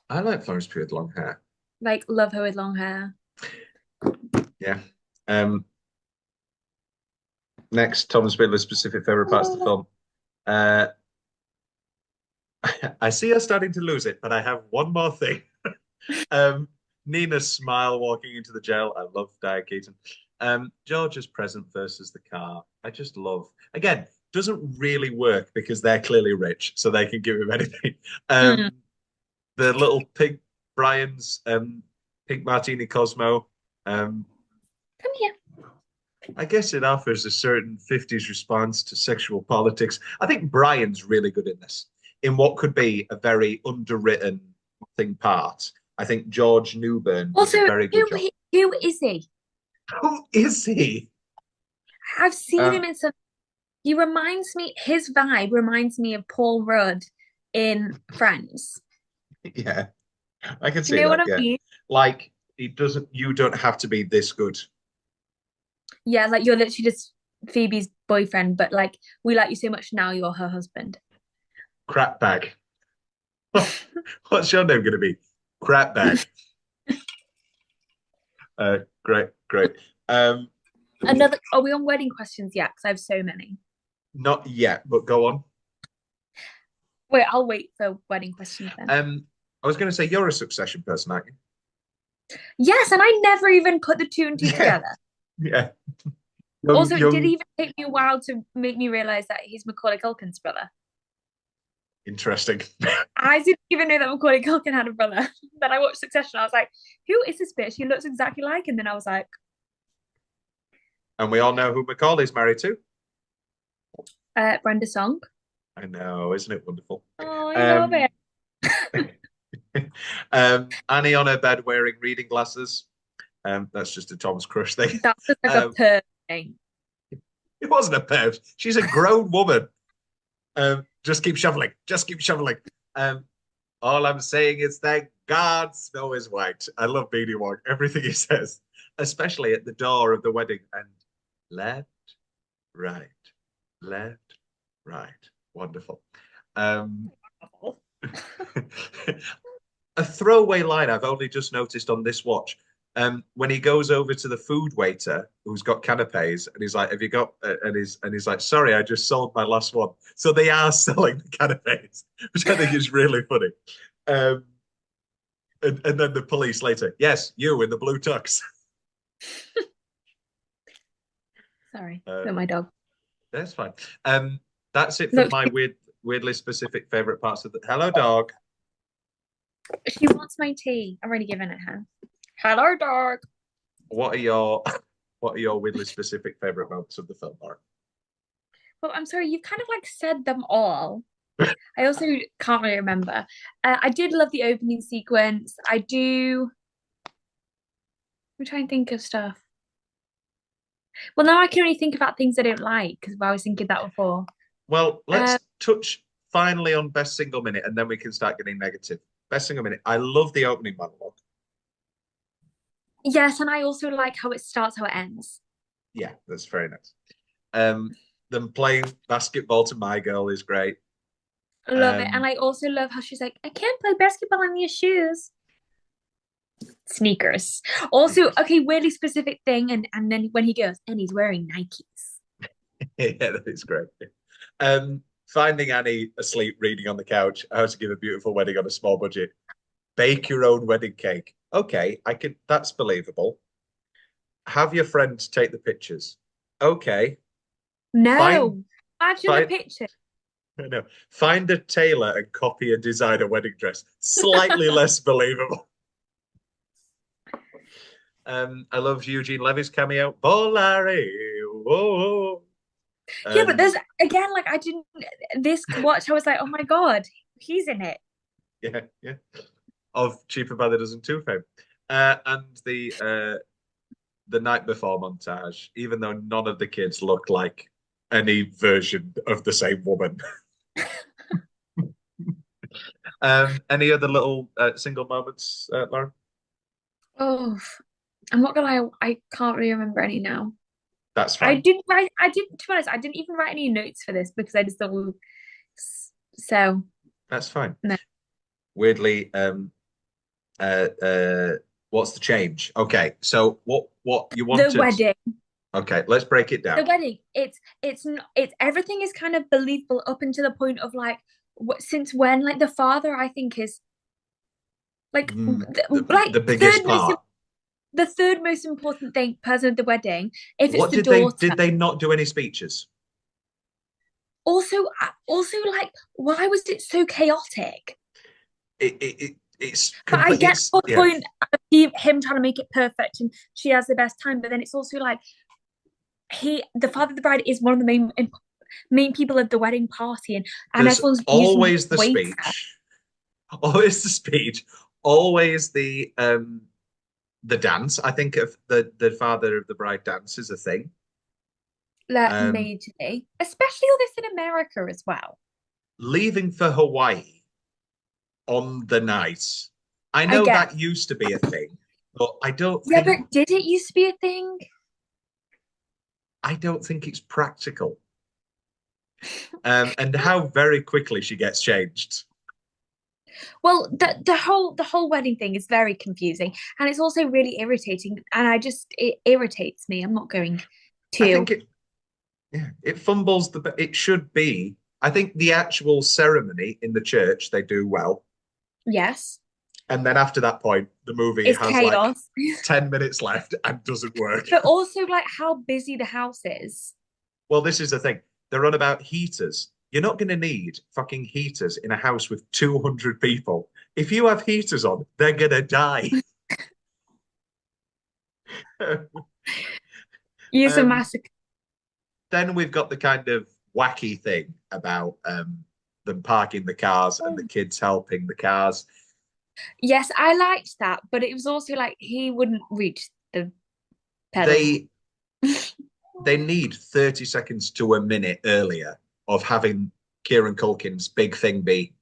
I like Florence Pugh with long hair. Like, love her with long hair. Yeah. Next, Thomas Spindler's specific favorite parts of the film. I see her starting to lose it, but I have one more thing. Nina's smile walking into the jail. I love Diane Keaton. George's present versus the car. I just love. Again, doesn't really work because they're clearly rich, so they can give him anything. The little pink Brian's pink martini Cosmo. Come here. I guess it offers a certain 50s response to sexual politics. I think Brian's really good in this, in what could be a very underwritten thing part. I think George Newbern does Also, a very good job. who is he? Who is he? I've seen him in some. He reminds me. His vibe reminds me of Paul Rudd in Friends. Yeah, I can see You know that. what I mean? Like he doesn't. You don't have to be this good. Yeah, like you're literally just Phoebe's boyfriend, but like we like you so much now you're her husband. Crap bag. What's your name going to be? Crap bag. Great. Another. Are we on wedding questions yet? Because I have so many. Not yet, but go on. Wait, I'll wait for wedding questions then. I was going to say you're a Succession person, aren't you? Yes, and I never even put the two and two together. Yeah. Also, it did even take me a while to make me realize that he's Macaulay Culkin's brother. Interesting. I didn't even know that Macaulay Culkin had a brother. Then I watched Succession. I was like, who is this bitch? He looks exactly like. And then I was like, and we all know who Macaulay's married to. Brenda Song. I know, isn't it wonderful? Oh, I love it. Annie on her bed wearing reading glasses. That's just a Tom's crush thing. That's just like a perv thing. It wasn't a perv. She's a grown woman. Just keep shoveling. Just keep shoveling. All I'm saying is thank God snow is white. I love Beanie Wong. Everything he says, especially at the door of the wedding. And left, right, left, right. Wonderful. A throwaway line I've only just noticed on this watch. When he goes over to the food waiter who's got canapes and he's like, have you got, and he's like, sorry, I just sold my last one. So they are selling the canapes, which I think is really funny. And then the police later, yes, you in the blue tux. Sorry, not my dog. That's fine. That's it for my weirdly specific favorite parts of the. Hello, dog. She wants my tea. I've already given it her. Hello, dog. What are your weirdly specific favorite moments of the film, Lauren? Well, I'm sorry, you've kind of like said them all. I also can't really remember. I did love the opening sequence. I'm trying to think of stuff. Well, now I can only think about things I don't like because I was thinking that before. Well, let's touch finally on best single minute, and then we can start getting negative. Best single minute. I love the opening monologue. Yes, and I also like how it starts, how it ends. Yeah, that's very nice. Them playing basketball to My Girl is great. I love it. And I also love how she's like, I can't play basketball in these shoes. Sneakers. Also, okay, weirdly specific thing, and then when he goes, and he's wearing Nikes. Yeah, that is great. Finding Annie asleep reading on the couch, how to give a beautiful wedding on a small budget. Bake your own wedding cake. Okay, that's believable. Have your friend take the pictures. Okay. No. Imagine the picture. No. Find a tailor and copy and design a wedding dress. Slightly less believable. I love Eugene Levy's cameo. Bolari. Whoa. Yeah, but there's again, like this watch, I was like, oh my God, he's in it. Yeah. Of Cheaper by the Dozen 2 fame. And the night before montage, even though none of the kids look like any version of the same woman. Any other little single moments, Lauren? Oh, I'm not gonna lie, I can't really remember any now. That's I fine. didn't write. I didn't. To be honest, I didn't even write any notes for this because I just thought. So That's fine. no. Weirdly, uh, uh, what's the change? Okay, so what you wanted? The wedding. Okay, let's break it The down. wedding. It's not. It's everything is kind of believable up until the point of like, since when? Like the father, I think is like like The biggest part. the third most important thing person at the wedding. If it's What the did they daughter. did they not do any speeches? Also, like, why was it so chaotic? It's But I complete. get the Yeah. point of him trying to make it perfect, and she has the best time. But then it's also like the father of the bride, is one of the main people at the wedding party, and There's everyone's using always the waiter. speech, always the speech, always the dance. I think of the father of the bride dance is a thing. Majorly, especially all this in America as well. Leaving for Hawaii on the night. I know that used to be a thing, but I don't Yeah, think but did it used to be a thing? I don't think it's practical. And how very quickly she gets changed. Well, the whole wedding thing is very confusing, and it's also really irritating. And it irritates me. I'm not going to. I think it fumbles it should be. I think the actual ceremony in the church they do well. Yes. And then after that point, the movie It's has chaos. like 10 minutes left and doesn't work. But also like how busy the house is. Well, this is the thing. They're on about heaters. You're not going to need fucking heaters in a house with 200 people. If you have heaters on, they're going to die. Use a massacre. Then we've got the kind of wacky thing about them parking the cars and the kids helping the cars. Yes, I liked that, but it was also like he wouldn't reach the pedal. They need 30 seconds to a minute earlier of having Kieran Culkin's big thing be,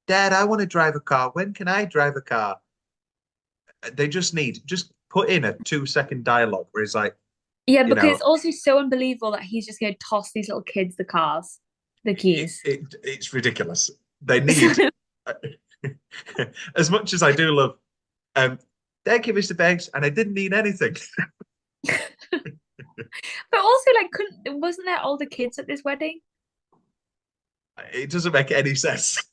Dad, I want to drive a car. When can I drive a car? They just put in a 2-second dialogue where he's like, yeah, because it's also so unbelievable that he's just going to toss these little kids the keys. It's ridiculous. They need, as much as I do love, thank you, Mr. Banks, and I didn't need anything. But also, like, wasn't there older kids at this wedding? It doesn't make any sense.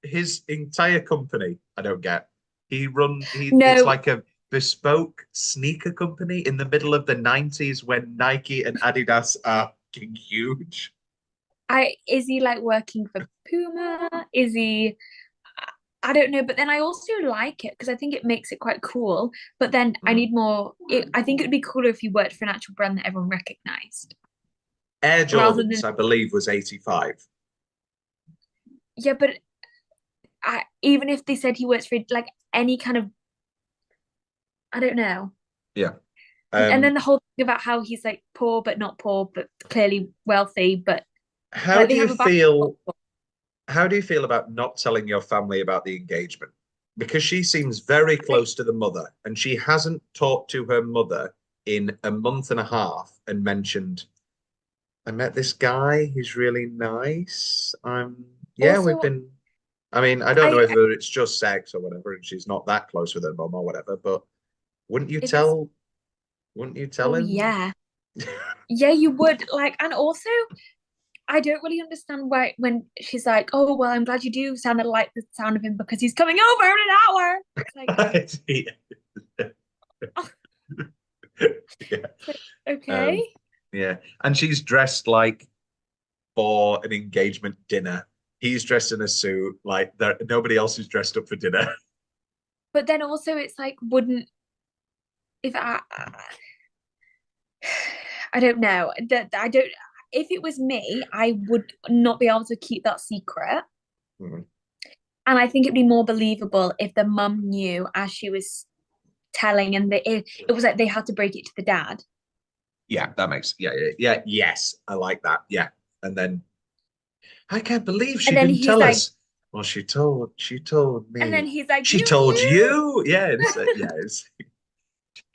His entire company, I don't get. It's like a bespoke sneaker company in the middle of the 90s when Nike and Adidas are huge. Is he like working for Puma? Is he? I don't know, but then I also like it because I think it makes it quite cool. But then I need more. I think it would be cooler if he worked for an actual brand that everyone recognized. Air Jordans, I believe, was 85. Yeah, but even if they said he works for like any kind of, I don't know. Yeah. And then the whole thing about how he's like poor but not poor, but clearly wealthy. But how do you feel? How do you feel about not telling your family about the engagement? Because she seems very close to the mother, and she hasn't talked to her mother in a month and a half and mentioned, I met this guy, he's really nice. We've been, I mean, I don't know if it's just sex or whatever, and she's not that close with her mum or whatever, but wouldn't you tell him? Yeah. Yeah, you would. Like, and also I don't really understand why when she's like, "Oh well, I'm glad you do sound like the sound of him because he's coming over in an hour." It's like, yeah. Okay. Yeah, and she's dressed like for an engagement dinner. He's dressed in a suit. Like nobody else is dressed up for dinner. But then also, it's like, if I don't know that I don't. If it was me, I would not be able to keep that secret. Mm-hmm. And I think it'd be more believable if the mum knew as she was telling, and it was like they had to break it to the dad. Yeah, that makes yes, I like that. Yeah, and then I can't believe she didn't tell us. Well, she told me. And then he's like, she told you. Yeah, it's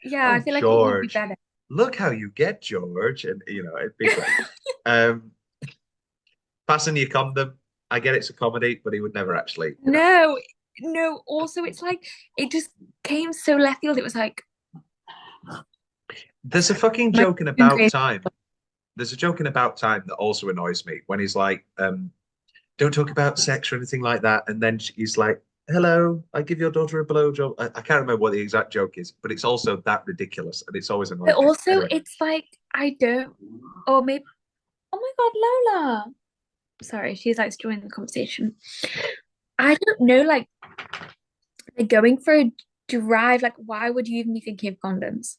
yeah. I feel like it would be better. look how you get George, and it'd be great. um, Fasten your condom. I get it's a comedy, but he would never actually. No, no. Also, it's like it just came so left field. It was like There's a fucking my joke in About Time. There's a joke in About Time that also annoys me when he's like, "Don't talk about sex or anything like that," and then he's like, "Hello, I give your daughter a blowjob." I can't remember what the exact joke is, but it's also that ridiculous, and it's always But annoyed me. also, Anyway, it's like I don't. Or maybe. Oh my God, Lola. Sorry, she's like joining the conversation. I don't know. Like they're going for a drive. Like, why would you even be thinking of condoms?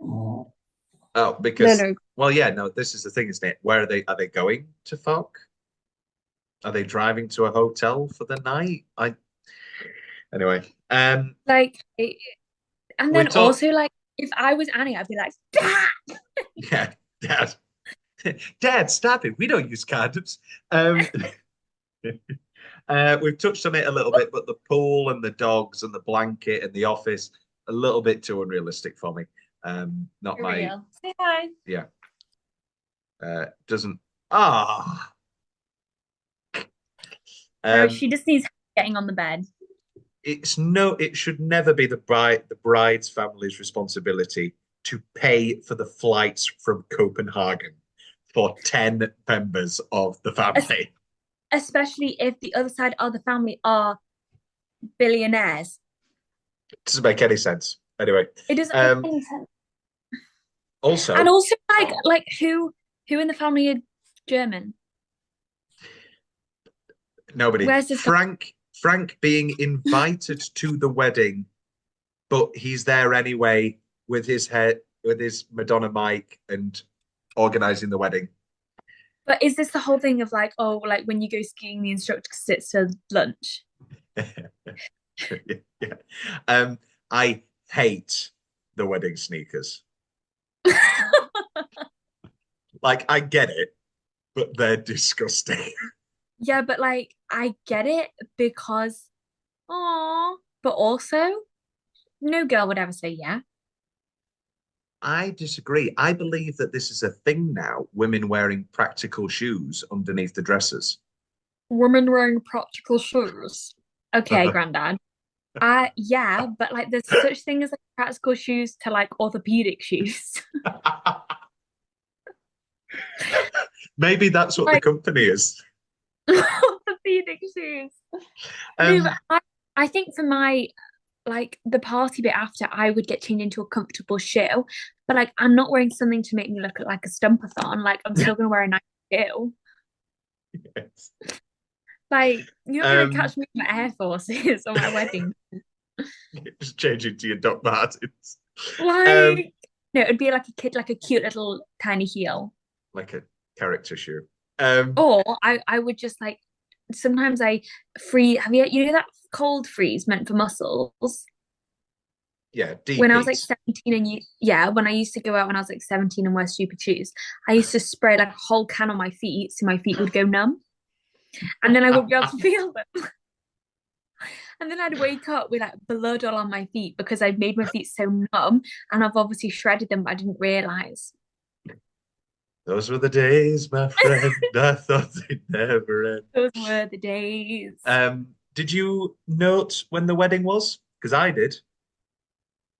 oh, because Lola. well, yeah, no, this is the thing, isn't it? Where are they? Are they going to fuck? Are they driving to a hotel for the night? I anyway. Like, and We've then talked. also like, if I was Annie, I'd be like, Dad! Yeah, Dad. Dad, stop it. We don't use condoms. We've touched on it a little bit, but the pool and the dogs and the blanket and the office, a little bit too unrealistic for me. Not For my, real. Say hi. yeah. Doesn't. Ah. Bro, Um, she just needs getting on the bed. it should never be the bride's family's responsibility to pay for the flights from Copenhagen for 10 members of the family. Especially if the other side of the family are billionaires. It doesn't make any sense. Anyway, It doesn't make um, any sense. And also, also like who in the family are German? nobody. Where's this guy? Frank being invited to the wedding, but he's there anyway with his Madonna mic and organizing the wedding. But is this the whole thing of like, oh, like when you go skiing, the instructor sits for lunch? Yeah. I hate the wedding sneakers. Like, I get it, but they're disgusting. Yeah, but like I get it because, oh, but also no girl would ever say yeah. I disagree. I believe that this is a thing now, women wearing practical shoes underneath the dresses. Women wearing practical shoes. Okay, granddad. Yeah, but like there's such thing as like practical shoes to like orthopedic shoes. Maybe that's what the Like company is. orthopedic shoes. No, Um, but I think for my like the party bit after, I would get changed into a comfortable shoe. But like I'm not wearing something to make me look like a stumpathon. Like I'm still gonna wear a nice shoe. yes. Like you're not gonna um, catch me in my Air Forces on my wedding. just change it to your Doc Martens. Um, Like no, it'd be like a kid, like a cute little tiny heel. like a character shoe. Or I would just like sometimes I free have you know that cold freeze meant for muscles? Yeah, When I was like DPs. 17 and when I used to go out when I was like 17 and wear stupid shoes, I used to spray like a whole can on my feet so my feet would go numb. And then I wouldn't be able to feel them. And then I'd wake up with like blood all on my feet because I'd made my feet so numb and I've obviously shredded them, but I didn't realize. Those were the days, my friend. I thought they'd never end. Those were the days. Did you note when the wedding was? Because I did.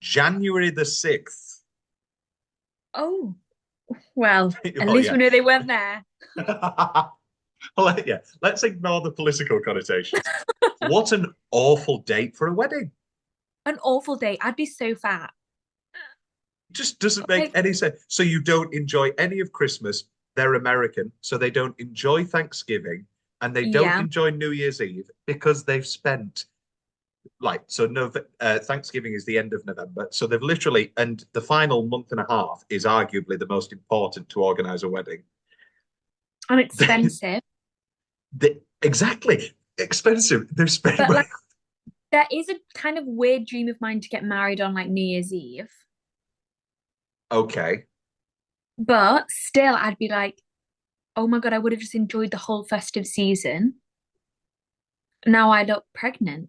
January the 6th. Oh, well, at Oh, least yeah. we know they weren't there. Well, yeah, let's ignore the political connotations. What an awful date for a wedding. An awful day. I'd be so fat. It just doesn't make Like, any sense. So you don't enjoy any of Christmas. They're American, so they don't enjoy Thanksgiving and they don't yeah. enjoy New Year's Eve because they've spent like so no Thanksgiving is the end of November. So they've literally and the final month and a half is arguably the most important to organize a wedding. And expensive. Exactly. Expensive. They've spent But like there is a kind of weird dream of mine to get married on like New Year's Eve. okay. But still I'd be like, oh my God, I would have just enjoyed the whole festive season. Now I look pregnant.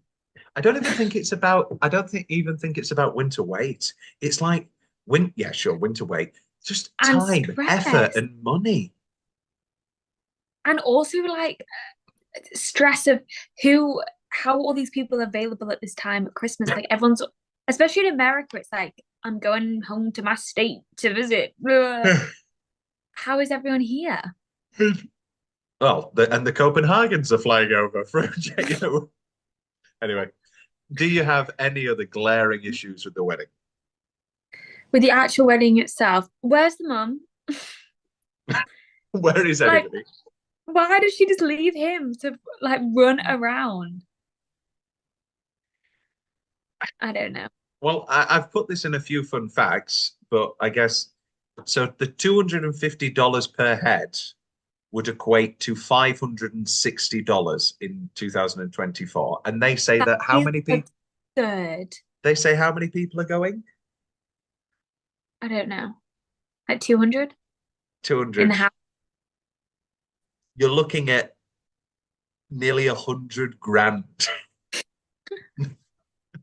I don't think even think it's about winter weight. It's like Yeah, sure, winter weight. Just and time, effort, stress, and money. and also like stress of who, how all these people are available at this time at Christmas. Like everyone's, especially in America, it's like I'm going home to my state to visit. Ugh. How is everyone here? Well, and the Copenhagens are flying over for you know. Anyway, do you have any other glaring issues with the wedding? With the actual wedding itself, where's the mum? Where is Like, anybody? why does she just leave him to like run around? I don't know. Well, I've put this in a few fun facts, but I guess so. The $250 per head would equate to $560 in 2024, and they say That that how is many people? absurd. They say how many people are going? I don't know. Like 200 in the 200. house. You're looking at nearly 100 grand.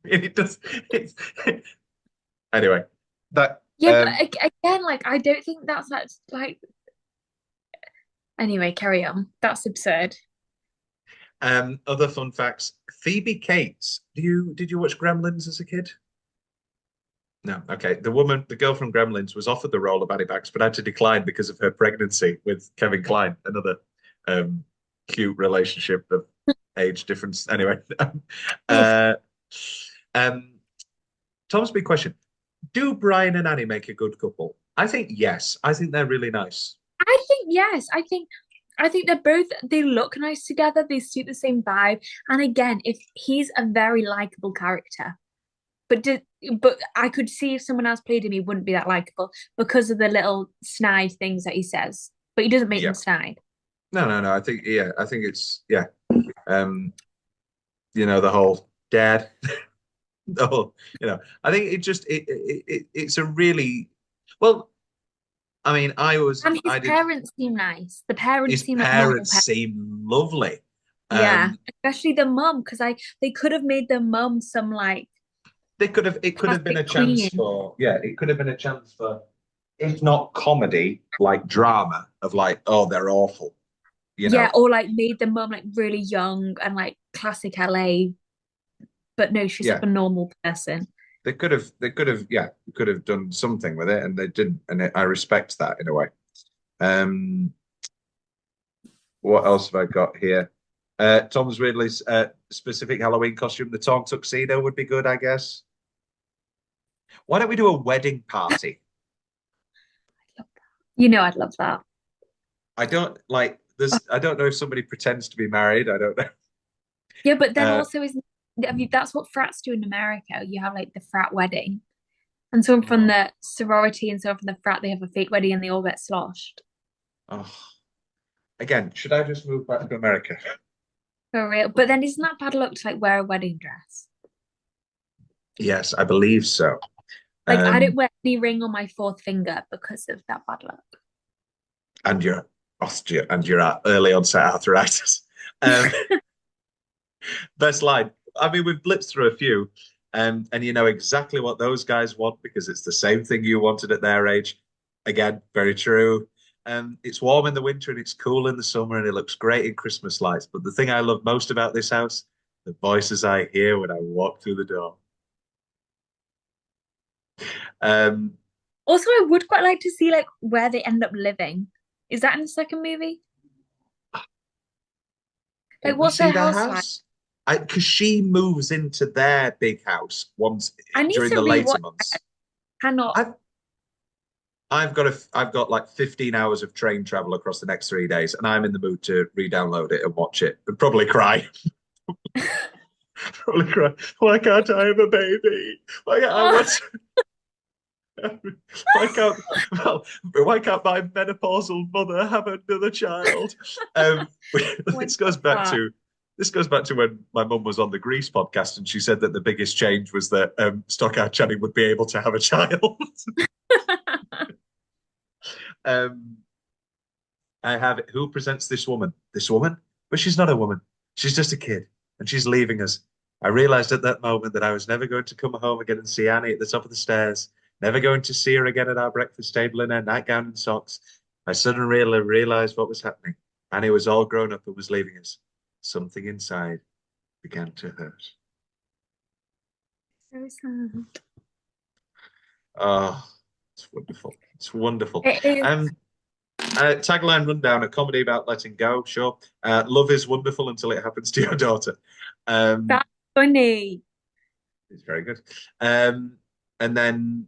It does. It's, anyway, that Yeah, but again, like I don't think that's like. Anyway, carry on. That's absurd. other fun facts. Phoebe Cates. Did you watch Gremlins as a kid? No. Okay. The girl from Gremlins, was offered the role of Annie Bax, but had to decline because of her pregnancy with Kevin Kline. Another um, cute relationship of age difference. Anyway, uh, um, Tom's big question: do Brian and Annie make a good couple? I think yes. I think they're really nice. I think yes. I think they're both, they look nice together. They suit the same vibe. And again, if he's a very likable character, but but I could see if someone else played him, he wouldn't be that likable because of the little snide things that he says. But he doesn't make Yeah. them snide. No, no, no. I think yeah. I think it's yeah. Um, the whole dad. The whole, I think it's a really well. I mean, And his I did. parents seem nice. The parents His seem like normal parents parents. seem lovely. Yeah, Um, especially the mum, because they could have made the mum some like it could have been a classic chance queen. for yeah, it could have been a chance for if not comedy, like drama of like, oh, they're awful, you Yeah, know. or like made the mum like really young and like classic LA, but no, she's Yeah, a normal person. yeah, could have done something with it, and they didn't, and I respect that in a way. Um, what else have I got here? Tom's Ridley's specific Halloween costume, the torn tuxedo would be good, I guess. Why don't we do a wedding party? I'd love that. I don't like this. I don't know if somebody pretends to be married. I don't know. Yeah, but then Uh, also is I mean that's what frats do in America. You have like the frat wedding, and someone from oh, the sorority and someone from the frat they have a fake wedding and they all get sloshed. oh. Again, should I just move back to America? For real. But then isn't that bad luck to like wear a wedding dress? Yes, I believe so. Like I don't Um, wear any ring on my fourth finger because of that bad luck. and your early onset arthritis. Um, best line. I mean, we've blitzed through a few, and you know exactly what those guys want because it's the same thing you wanted at their age. Again, very true. It's warm in the winter and it's cool in the summer and it looks great in Christmas lights. But the thing I love most about this house, the voices I hear when I walk through the door. Um, Also, I would quite like to see like where they end up living. Is that in the second movie? Like, did we what's their see their house like? house? Because she moves into their big house once I need during to the later rewatch. months. Cannot. I've got like 15 hours of train travel across the next 3 days, and I'm in the mood to re-download it and watch it and probably cry. Probably cry. Why can't I have a baby? Why can't I watch? Why can't why can't my menopausal mother have another child? Um, this goes back to when my mum was on the Grease podcast and she said that the biggest change was that Stockard Channing would be able to have a child. um, I have it. Who presents this woman? This woman? But she's not a woman. She's just a kid and she's leaving us. I realized at that moment that I was never going to come home again and see Annie at the top of the stairs. never going to see her again at our breakfast table in her nightgown and socks. I suddenly realized what was happening. Annie was all grown up and was leaving us. Something inside began to hurt. So sad. Oh, it's wonderful. It's wonderful. It is. Tagline rundown, a comedy about letting go, sure. Love is wonderful until it happens to your daughter. That's funny. It's very good. And then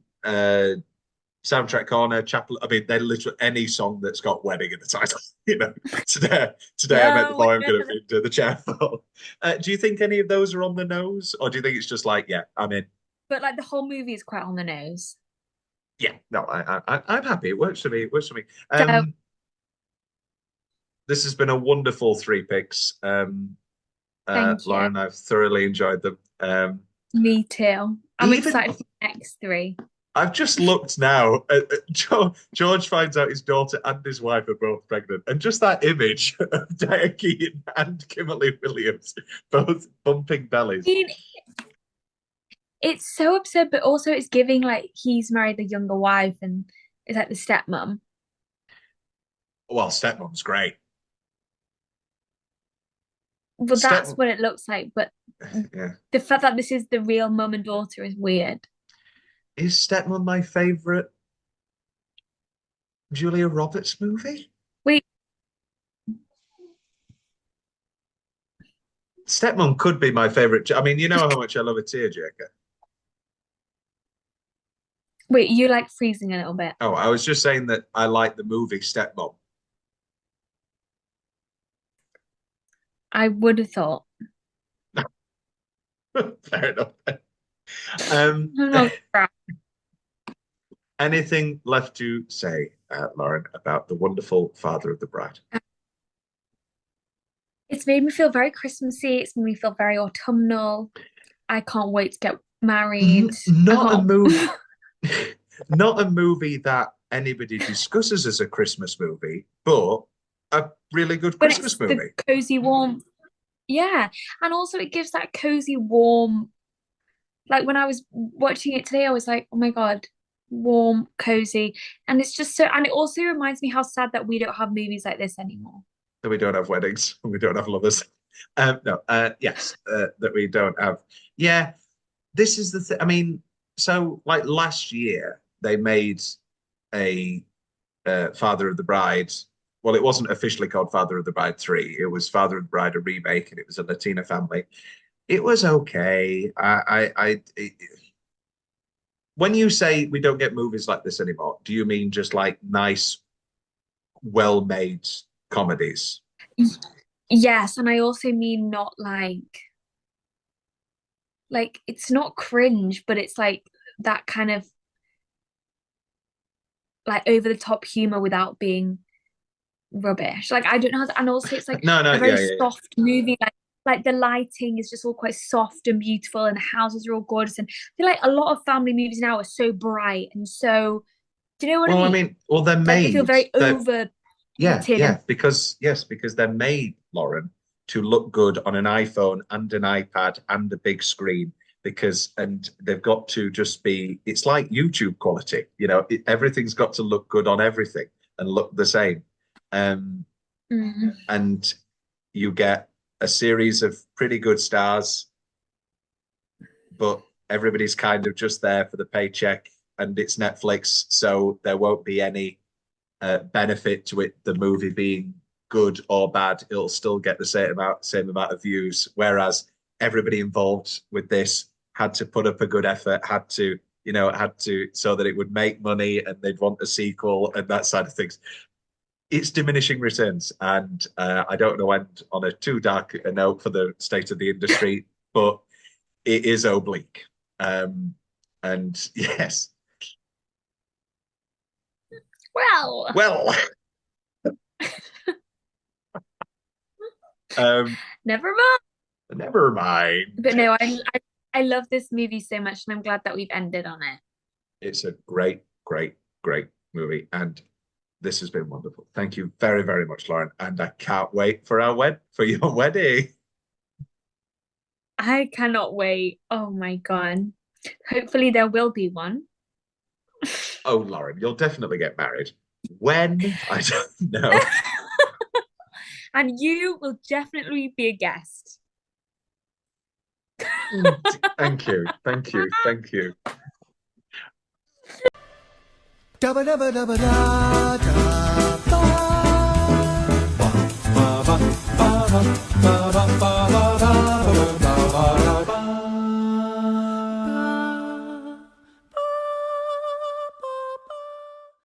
soundtrack corner, chapel. I mean, they're literally any song that's got wedding in the title. You know, today I met the boy I'm going to do the chair for. Do you think any of those are on the nose, or do you think it's just like, yeah, I'm in? But like the whole movie is quite on the nose. Yeah, no, I'm happy. It works for me. It works for me. So, This has been a wonderful three picks. thank you. Lauren, I've thoroughly enjoyed them. Me too. I'm Even- excited for the next three. I've just looked now. George finds out his daughter and his wife are both pregnant, and just that image of Diane Keaton and Kimberly Williams both bumping bellies. I mean, it's so absurd, but also it's giving like he's married the younger wife and is like the stepmom. Well, stepmom's great. Well, that's what it looks like, but Yeah. the fact that this is the real mum and daughter is weird. Is Stepmom my favorite Julia Roberts movie? Wait, Stepmom could be my favorite. I mean, you know how much I love a tearjerker. you like freezing a little bit. Oh, I was just saying that I like the movie Stepmom. I would have thought. Fair enough. I'm not proud. Anything left to say, Lauren, about the wonderful father of the bride? It's made me feel very Christmassy. It's made me feel very autumnal. I can't wait to get married. Not a movie. Not a movie that anybody discusses as a Christmas movie, but a really good But Christmas it's movie. the cozy warm. Yeah. And also it gives that cozy warm. Like when I was watching it today, I was like, oh my God, warm, cozy. And it's just so, and it also reminds me how sad that we don't have movies like this anymore. That we don't have weddings, we don't have lovers. Yes, that we don't have. Yeah, this is the thing. I mean, so like last year, they made a Father of the Bride. Well, it wasn't officially called Father of the Bride 3. It was Father of the Bride, a remake, and it was a Latina family. It was okay. When you say we don't get movies like this anymore, do you mean just like nice, well-made comedies? Yes, and I also mean not like it's not cringe, but it's like that kind of like over the top humor without being rubbish. Like I don't know how to, and also it's like No, a very yeah. soft movie. Like the lighting is just all quite soft and beautiful, and the houses are all gorgeous. And I feel like a lot of family movies now are so bright and so. Do you know what I mean? Well, they're Like made. they feel very over. Yeah, because they're made, Lauren, to look good on an iPhone and an iPad and a big screen. And they've got to just be. It's like YouTube quality, you know. Everything's got to look good on everything and look the same. And you get a series of pretty good stars, but everybody's kind of just there for the paycheck, and it's Netflix, so there won't be any benefit to it, the movie being good or bad. It'll still get the same amount of views, whereas everybody involved with this had to put up a good effort, had to so that it would make money and they'd want a sequel and that side of things. It's diminishing returns, and I don't know end on a too dark a note for the state of the industry, but it is oblique. And yes, Well, never mind. Never mind. But no, I love this movie so much, and I'm glad that we've ended on it. It's a great, great, great movie, and this has been wonderful. Thank you very, very much, Lauren, and I can't wait for your wedding. I cannot wait. Oh my God. Hopefully there will be one. Oh, Lauren, you'll definitely get married. When? I don't know. And you will definitely be a guest. Thank you. Thank you. Thank you. Dabba dabba dabba da da ba. Ba ba ba ba ba ba ba ba ba ba ba ba ba ba.